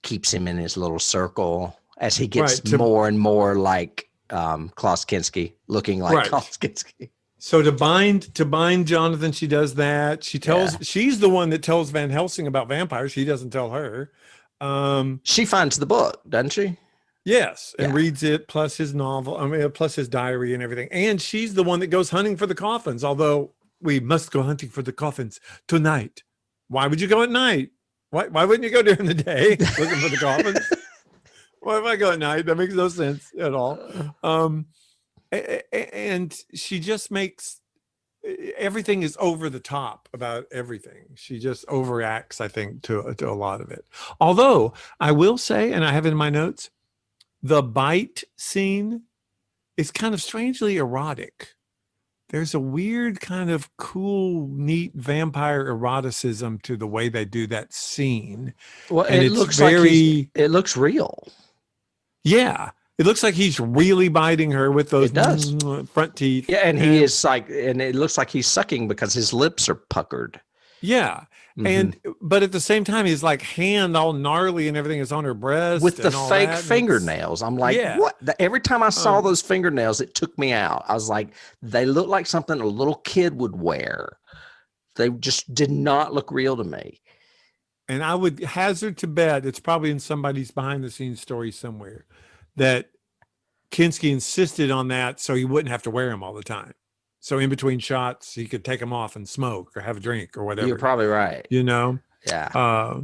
keeps him in his little circle as he gets more and more like Klaus Kinski, looking like Klaus Kinski. So to bind Jonathan, she does that. She's the one that tells Van Helsing about vampires. He doesn't tell her. She finds the book, doesn't she? Yes, and reads it, plus his novel, plus his diary and everything. And she's the one that goes hunting for the coffins, although we must go hunting for the coffins tonight. Why would you go at night? Why wouldn't you go during the day looking for the coffins? Why if I go at night? That makes no sense at all. And she just makes everything is over the top about everything. She just overacts, I think, to a lot of it. Although I will say, and I have it in my notes, the bite scene is kind of strangely erotic. There's a weird kind of cool, neat vampire eroticism to the way they do that scene. Well, and it looks like it looks real. Yeah. It looks like he's really biting her with those front teeth. Yeah, and he is like, and it looks like he's sucking because his lips are puckered. Yeah. But at the same time, his like hand all gnarly and everything is on her breast with the fake fingernails. I'm like, what? Every time I saw those fingernails, it took me out. I was like, they look like something a little kid would wear. They just did not look real to me. And I would hazard to bet it's probably in somebody's behind the scenes story somewhere that Kinski insisted on that so he wouldn't have to wear them all the time. So in between shots, he could take them off and smoke or have a drink or whatever. You're probably right. You know? Yeah. I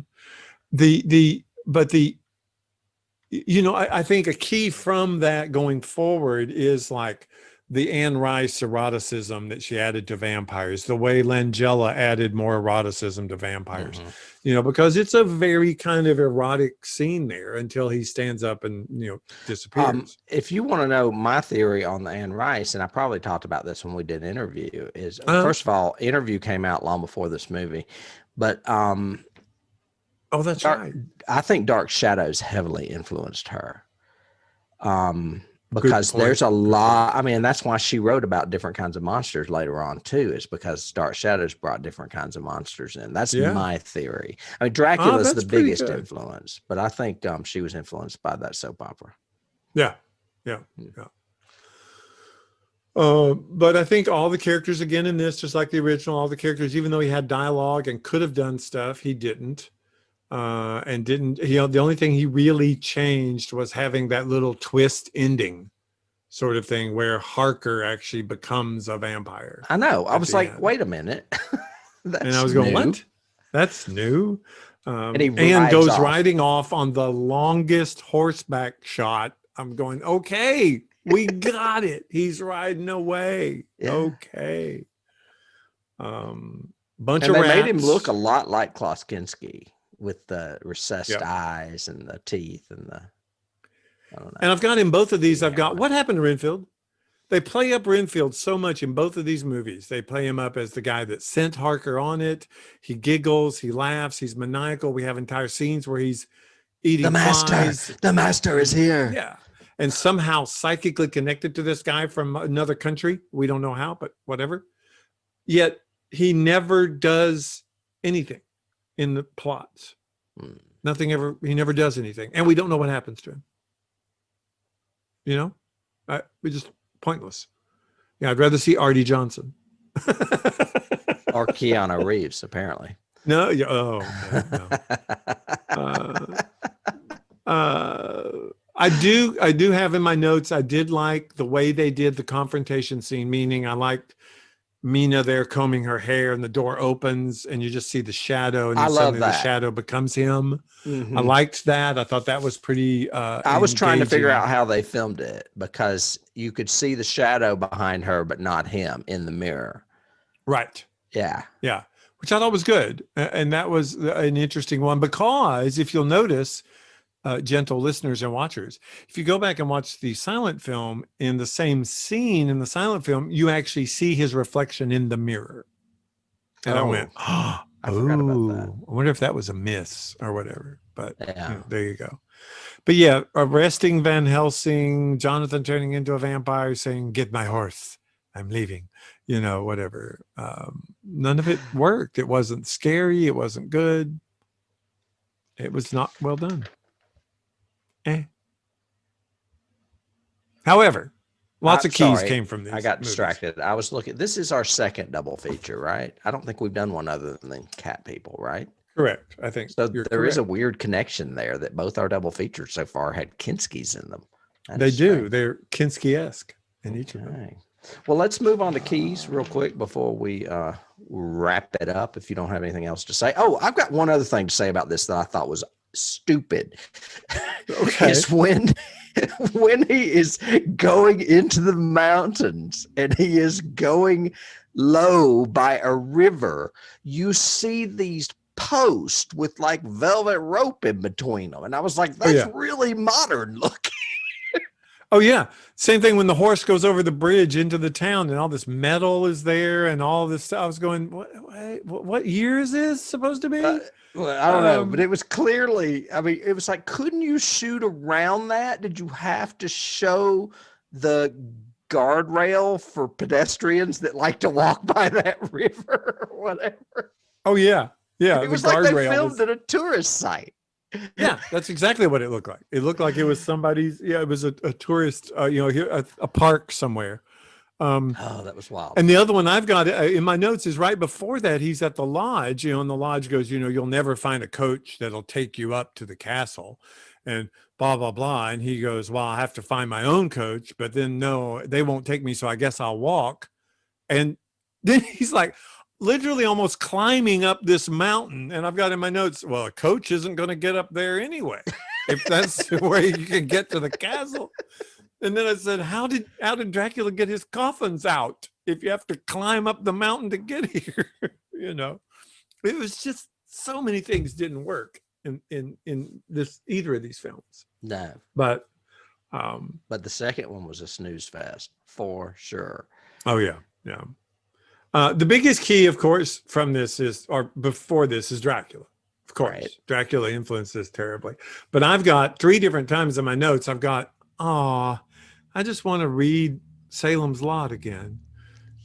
think a key from that going forward is like the Anne Rice eroticism that she added to vampires, the way Langella added more eroticism to vampires, you know, because it's a very kind of erotic scene there until he stands up and, you know, disappears. If you want to know my theory on the Anne Rice, and I probably talked about this when we did an interview, is first of all, Interview came out long before this movie, but oh, that's right. I think Dark Shadows heavily influenced her. Because there's a lot, I mean, that's why she wrote about different kinds of monsters later on too, is because Dark Shadows brought different kinds of monsters in. That's my theory. I mean, Dracula's the biggest influence, but I think she was influenced by that soap opera. Yeah. But I think all the characters, again, in this, just like the original, all the characters, even though he had dialogue and could have done stuff, he didn't. The only thing he really changed was having that little twist ending sort of thing where Harker actually becomes a vampire. I know. I was like, wait a minute. And I was going, what? That's new. And he goes riding off on the longest horseback shot. I'm going, okay, we got it. He's riding away. Yeah. Okay. Bunch of rats. They made him look a lot like Klaus Kinski, with the recessed eyes and the teeth and the, I don't know. And I've got in both of these, I've got, what happened to Renfield? They play up Renfield so much in both of these movies. They play him up as the guy that sent Harker on it. He giggles, he laughs, he's maniacal. We have entire scenes where he's eating flies. The master is here. Yeah. And somehow psychically connected to this guy from another country. We don't know how, but whatever. Yet he never does anything in the plots. He never does anything. And we don't know what happens to him. You know, we just pointless. Yeah, I'd rather see Artie Johnson. Or Keanu Reeves, apparently. No, I do have in my notes, I did like the way they did the confrontation scene, meaning I liked Mina there combing her hair and the door opens and you just see the shadow and then suddenly the shadow becomes him. I liked that. I thought that was pretty I was trying to figure out how they filmed it because you could see the shadow behind her but not him in the mirror. Right. Yeah. which I thought was good. And that was an interesting one because if you'll notice, gentle listeners and watchers, if you go back and watch the silent film, in the same scene in the silent film, you actually see his reflection in the mirror. And I went, I forgot about that. I wonder if that was a miss or whatever. But Yeah. there you go. But yeah, arresting Van Helsing, Jonathan turning into a vampire, saying, "Get my horse, I'm leaving," whatever. None of it worked. It wasn't scary. It wasn't good. It was not well done. However, lots of keys came from this. I got distracted. I was looking. This is our second double feature, right? I don't think we've done one other than Cat People, right? Correct. I think so. There is a weird connection there that both our double features so far had Kinskys in them. They do. They're Kinski-esque in each of them. Well, let's move on to keys real quick before we wrap it up. If you don't have anything else to say. Oh, I've got one other thing to say about this that I thought was stupid. Okay. Is when he is going into the mountains and he is going low by a river, you see these posts with like velvet rope in between them. And I was like, that's really modern looking. Oh, yeah. Same thing when the horse goes over the bridge into the town and all this metal is there and all this stuff. I was going, what year is this supposed to be? Well, I don't know, but it was clearly, I mean, it was like, couldn't you shoot around that? Did you have to show the guardrail for pedestrians that like to walk by that river or whatever? Oh, yeah. Yeah. It was like they filmed at a tourist site. Yeah, that's exactly what it looked like. It looked like it was somebody's, it was a tourist, a park somewhere. That was wild. And the other one I've got in my notes is right before that. He's at the lodge, and the lodge goes, you'll never find a coach that'll take you up to the castle and blah, blah, blah. And he goes, well, I have to find my own coach, but then no, they won't take me. So I guess I'll walk. And then he's like literally almost climbing up this mountain. And I've got in my notes, well, a coach isn't going to get up there anyway, if that's the way you can get to the castle. And then I said, how did Dracula get his coffins out if you have to climb up the mountain to get here? It was just so many things didn't work in this either of these films. No, but the second one was a snooze fest for sure. Oh yeah, yeah. The biggest key, of course, from this is Dracula. Of course, right. Dracula influenced this terribly. But I've got 3 different times in my notes. I've got, I just want to read Salem's Lot again,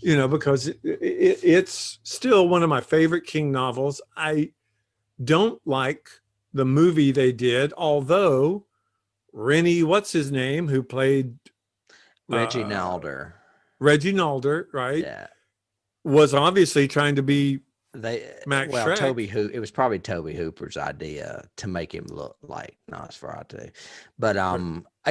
because it's still one of my favorite King novels. I don't like the movie they did, although Rennie, what's his name, who played Reggie Nalder, right? Yeah. Was obviously trying to be Max Schreck. It was probably Toby Hooper's idea to make him look like Nosferatu. But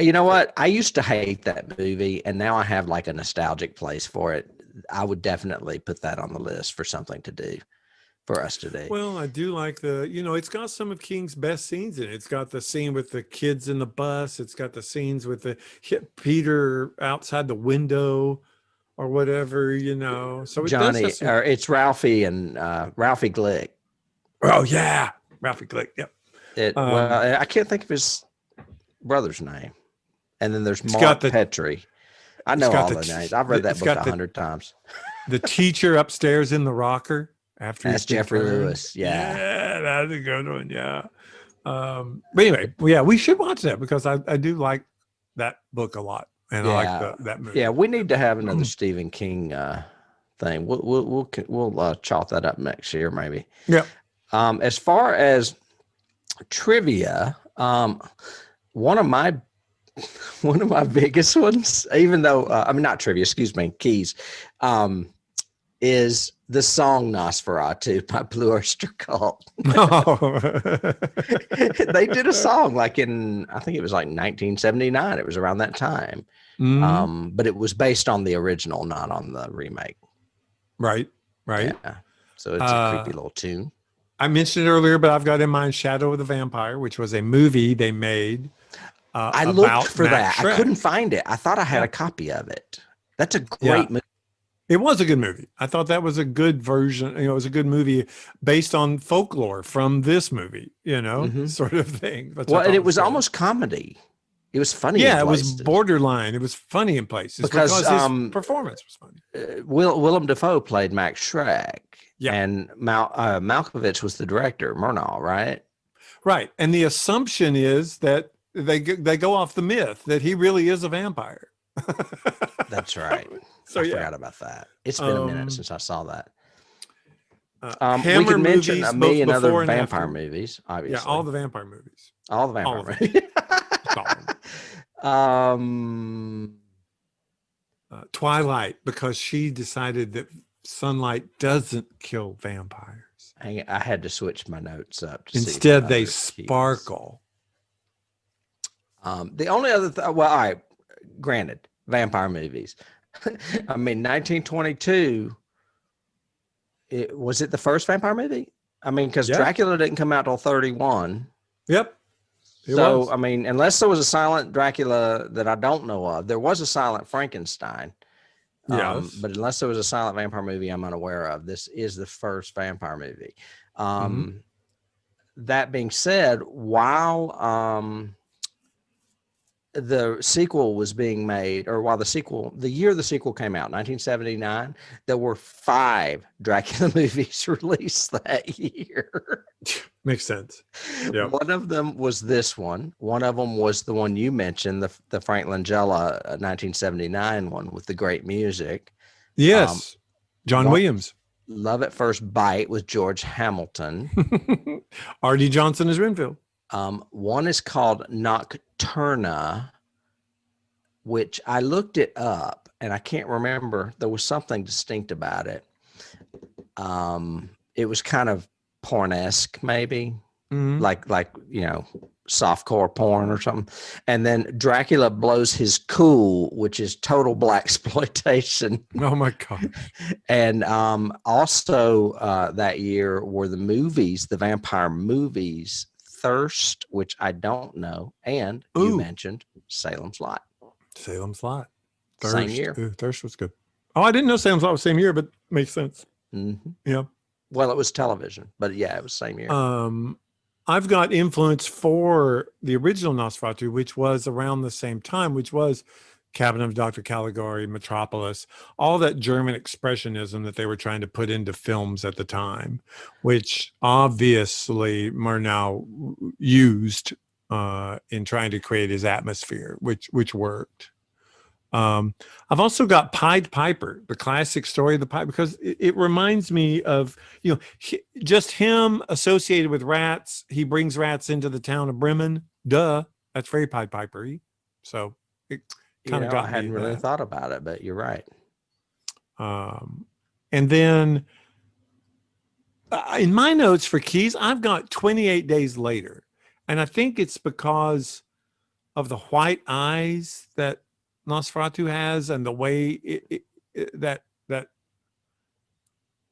you know what? I used to hate that movie, and now I have like a nostalgic place for it. I would definitely put that on the list for something to do for us to do. Well, I do like it's got some of King's best scenes in it. It's got the scene with the kids in the bus. It's got the scenes with the Peter outside the window or whatever, So Johnny, or it's Ralphie and Ralphie Glick. Oh yeah, Ralphie Glick. Yep. Well, I can't think of his brother's name. And then there's Mark Petrie. I know all the names. I've read that book 100 times. The teacher upstairs in the rocker after that's Jeffrey Lewis. Yeah, that's a good one. Yeah. But anyway, we should watch that because I do like that book a lot. And I like that movie. Yeah, we need to have another Stephen King thing. We'll chalk that up next year, maybe. Yeah. As far as trivia, one of my biggest ones, even though not trivia, excuse me, keys, is the song Nosferatu by Blue Oyster Cult. Oh. They did a song like in, I think it was like 1979. It was around that time. Mm-hmm. But it was based on the original, not on the remake. Right. Yeah. So it's a creepy little tune. I mentioned it earlier, but I've got in mind Shadow of the Vampire, which was a movie they made. I looked for Max that. Schreck. I couldn't find it. I thought I had a copy of it. That's a great movie. It was a good movie. I thought that was a good version. You know, it was a good movie based on folklore from this movie, you know, Hmm. sort of thing. Which I Well, and thought it was was good. almost comedy. It was funny in Yeah, it was places borderline. It was funny in places because because his performance was funny. Willem Dafoe played Max Schreck, Yeah, and Malkovich was the director, Murnau, right? right. And the assumption is that they go off the myth that he really is a vampire. That's right. So I yeah, forgot about that. It's been a minute since I saw that. We Hammer could mention movies, a both million other before and vampire after. movies, Yeah, all obviously. the vampire movies, All the all vampire of them, movies. just all of them. um, Twilight, because she decided that sunlight doesn't kill vampires. I had to switch my notes up to see what Instead, they other keys. sparkle. The only other well, all right, granted, vampire movies. I mean, 1922. Was it the first vampire movie? I mean, because Yeah. Dracula didn't come out till 31. Yep. It So, was. I mean, unless there was a silent Dracula that I don't know of, there was a silent Frankenstein. Yes. But unless there was a silent vampire movie I'm unaware of, this is the first vampire movie. That being said, while the sequel was being made, or while the year the sequel came out, 1979, there were 5 Dracula movies released that year. Makes sense. Yep. One of them was this one. One of them was the one you mentioned, the Frank Langella 1979 one with the great music. Yes. John Williams. Love at First Bite with George Hamilton. R.D. Johnson is Renfield. One is called Nocturna, which I looked it up and I can't remember. There was something distinct about it. It was kind of pornesque, maybe like softcore porn or something. And then Dracula Blows His Cool, which is total blaxploitation. Oh my God. And also that year were the vampire movies, Thirst, which I don't know, and you mentioned Salem's Lot. Salem's Lot. Thirst. Same year. Ooh, Thirst was good. Oh, I didn't know Salem's Lot was same year, but makes sense. Mm-hmm. Yeah. Well, it was television, but yeah, it was same year. I've got influence for the original Nosferatu, which was around the same time, which was Cabinet of Dr. Caligari, Metropolis, all that German expressionism that they were trying to put into films at the time, which obviously Murnau used in trying to create his atmosphere, which worked. I've also got Pied Piper, the classic story of the Pied, because it reminds me of, just him associated with rats. He brings rats into the town of Bremen. Duh. That's very Pied Piper-y. So it kind of got me. I hadn't really thought about it, but you're right. And then in my notes for keys, I've got 28 Days Later. And I think it's because of the white eyes that Nosferatu has, and the way that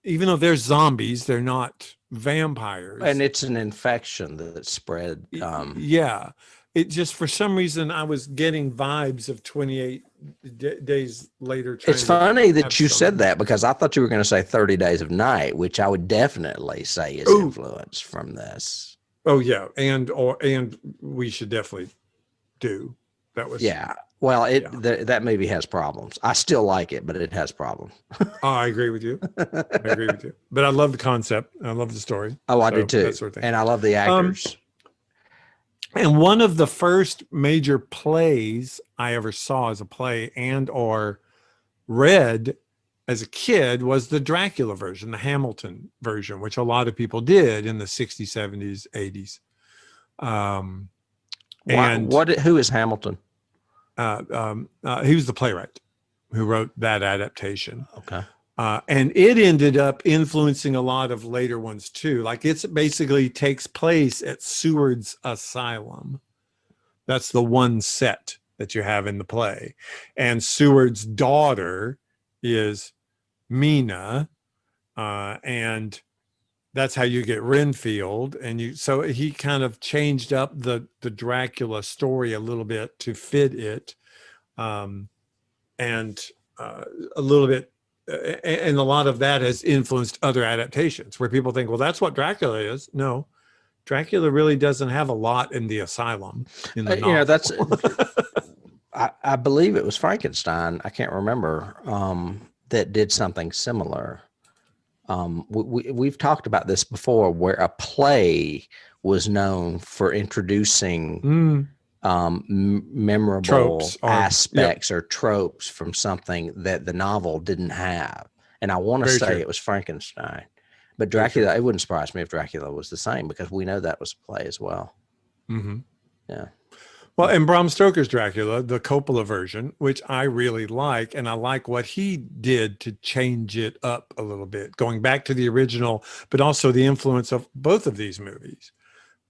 even though they're zombies, they're not vampires. And it's an infection that spread. Yeah. It just, for some reason, I was getting vibes of 28 Days Later. It's funny that you said that, because I thought you were going to say 30 Days of Night, which I would definitely say is influence from this. Oh yeah. And we should definitely do. That was, yeah. Well, that movie has problems. I still like it, but it has problems. Oh, I agree with you. But I love the concept. I love the story. Oh, I do too. That sort of thing. And I love the actors. And one of the first major plays I ever saw as a play and or read as a kid was the Dracula version, the Hamilton version, which a lot of people did in the 60s, 70s, 80s. Who is Hamilton? He was the playwright who wrote that adaptation. Okay. And it ended up influencing a lot of later ones too. Like, it's basically takes place at Seward's Asylum. That's the one set that you have in the play. And Seward's daughter is Mina. And that's how you get Renfield. And so he kind of changed up the Dracula story a little bit to fit it. And a little bit and a lot of that has influenced other adaptations where people think, well, that's what Dracula is. No, Dracula really doesn't have a lot in the asylum in the novel. That's I believe it was Frankenstein. I can't remember that did something similar. We've talked about this before, where a play was known for introducing memorable Tropes aspects or tropes from something that the novel didn't have. And I want to say it was Frankenstein, but Dracula, it wouldn't surprise me if Dracula was the same, because we know that was a play as well. Mm-hmm. Yeah. Well, and Bram Stoker's Dracula, the Coppola version, which I really like, and I like what he did to change it up a little bit, going back to the original, but also the influence of both of these movies.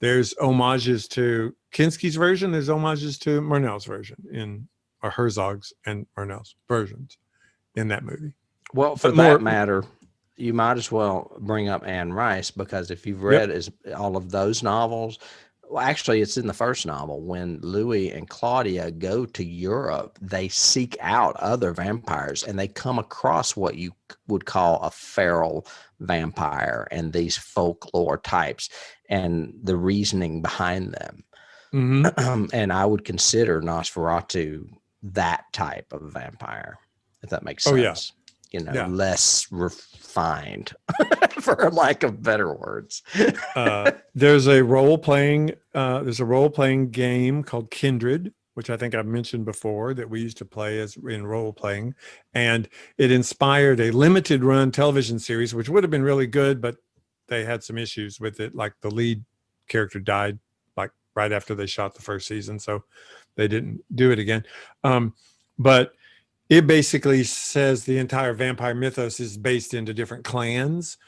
There's homages to Kinski's version. There's homages to Murnau's version or Herzog's and Murnau's versions in that movie. Well, for that matter, you might as well bring up Anne Rice, because if you've read all of those novels, well, actually, it's in the first novel. When Louis and Claudia go to Europe, they seek out other vampires, and they come across what you would call a feral vampire and these folklore types and the reasoning behind them. Mm-hmm. And I would consider Nosferatu that type of vampire, if that makes sense. Less refined, for lack of better words. There's a role-playing game called Kindred, which I think I've mentioned before, that we used to play in role-playing, and it inspired a limited run television series, which would have been really good, but they had some issues with it. Like the lead character died like right after they shot the first season, so they didn't do it again. But it basically says the entire vampire mythos is based into different clans,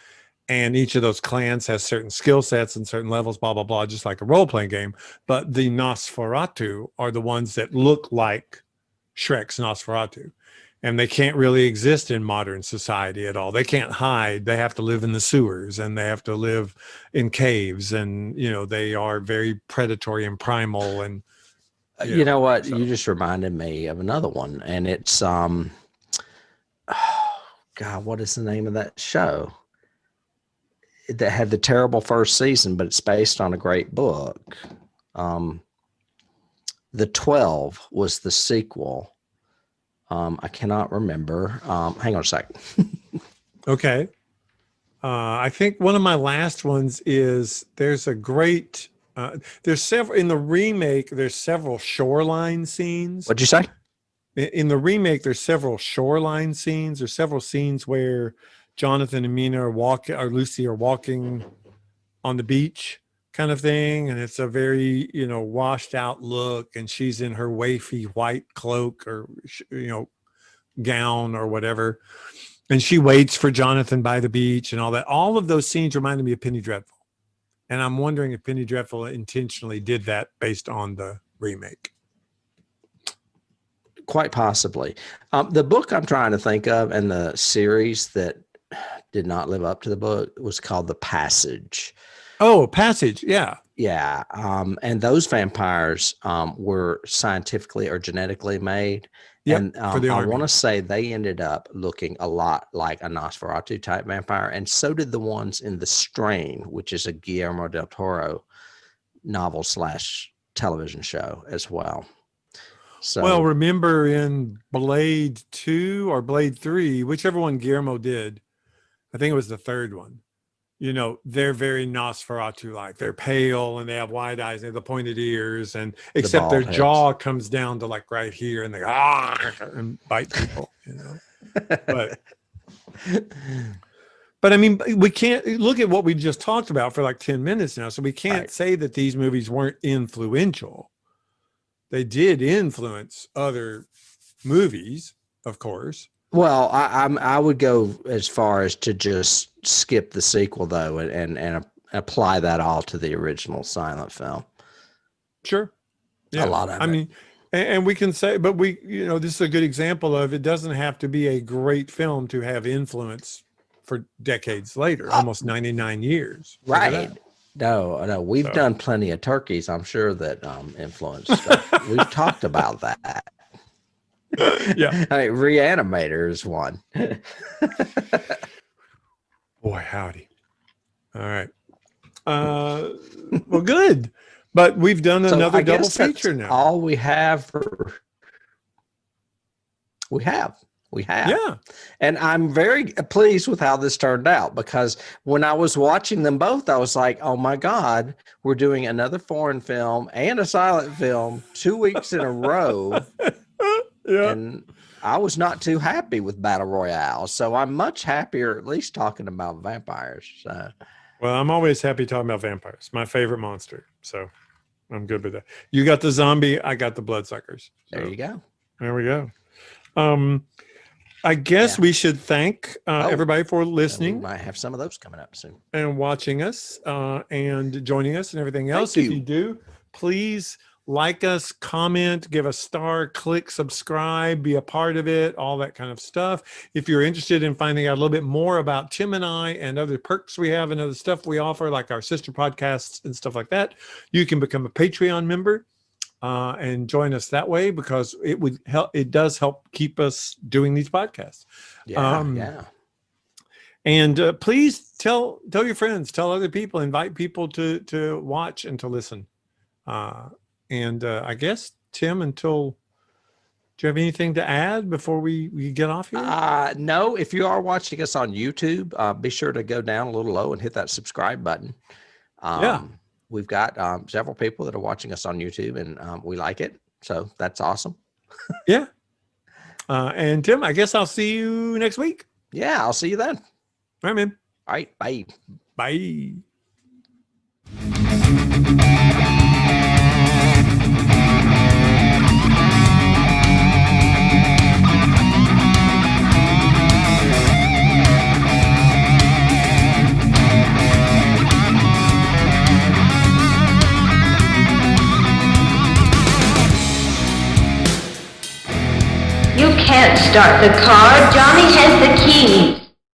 and each of those clans has certain skill sets and certain levels, blah, blah, blah, just like a role-playing game. But the Nosferatu are the ones that look like Shrek's Nosferatu, and they can't really exist in modern society at all. They can't hide. They have to live in the sewers, and they have to live in caves, and, they are very predatory and primal. And you know what? So. You just reminded me of another one, and it's God, what is the name of that show that had the terrible first season, but it's based on a great book? The 12 was the sequel. I cannot remember. Hang on a second. Okay. I think one of my last ones is there's a great. There's several in the remake. There's several shoreline scenes. What'd you say? In the remake, there's several shoreline scenes. There's several scenes where Jonathan and Mina are walking, or Lucy are walking on the beach, kind of thing, and it's a very washed out look, and she's in her wafy white cloak or gown or whatever, and she waits for Jonathan by the beach and all that. All of those scenes reminded me of Penny Dreadful. And I'm wondering if Penny Dreadful intentionally did that based on the remake. Quite possibly. The book I'm trying to think of, and the series that did not live up to the book, was called The Passage. Oh, Passage. Yeah. Yeah. And those vampires were scientifically or genetically made. Yep, and I want to say they ended up looking a lot like a Nosferatu type vampire. And so did the ones in The Strain, which is a Guillermo del Toro novel / television show as well. So, well, remember in Blade 2 or Blade 3, whichever one Guillermo did, I think it was the third one. They're very Nosferatu-like. They're pale and they have wide eyes. They have the pointed ears, and except their jaw comes down to like right here, and they and bite people. But I mean, we can't look at what we just talked about for like 10 minutes now. So we can't say that these movies weren't influential. They did influence other movies, of course. Well, I would go as far as to just skip the sequel though, and apply that all to the original silent film. Sure. Yeah. A lot of it. I mean, and we can say, but this is a good example of, it doesn't have to be a great film to have influence for decades later, almost 99 years. Right. No, we've done plenty of turkeys, I'm sure, that influenced stuff. We've talked about that. Yeah. I mean, Reanimator is one. Boy, howdy. All right. Well, good. But we've done So another I double guess that's feature now. all we have. We have. Yeah. And I'm very pleased with how this turned out, because when I was watching them both, I was like, oh my God, we're doing another foreign film and a silent film 2 weeks in a row. Yeah. And I was not too happy with Battle Royale. So I'm much happier at least talking about vampires. So. Well, I'm always happy talking about vampires. My favorite monster. So I'm good with that. You got the zombie. I got the bloodsuckers. So, There you go. there we go. I guess we should thank everybody for listening. We might have some of those coming up soon. And watching us and joining us and everything else. Thank If you. you do, please like us, comment, give a star, click subscribe, be a part of it, all that kind of stuff. If you're interested in finding out a little bit more about Tim and I and other perks we have and other stuff we offer, like our sister podcasts and stuff like that, you can become a Patreon member and join us that way, because it would help. It does help keep us doing these podcasts. Yeah. And please tell your friends, tell other people, invite people to watch and to listen. And I guess, Tim, do you have anything to add before we get off here? No, if you are watching us on YouTube, be sure to go down a little low and hit that subscribe button. We've got several people that are watching us on YouTube, and we like it. So that's awesome. Yeah. And Tim, I guess I'll see you next week. Yeah, I'll see you then. All right, man. All right, bye. Bye. You can't start the car. Johnny has the keys.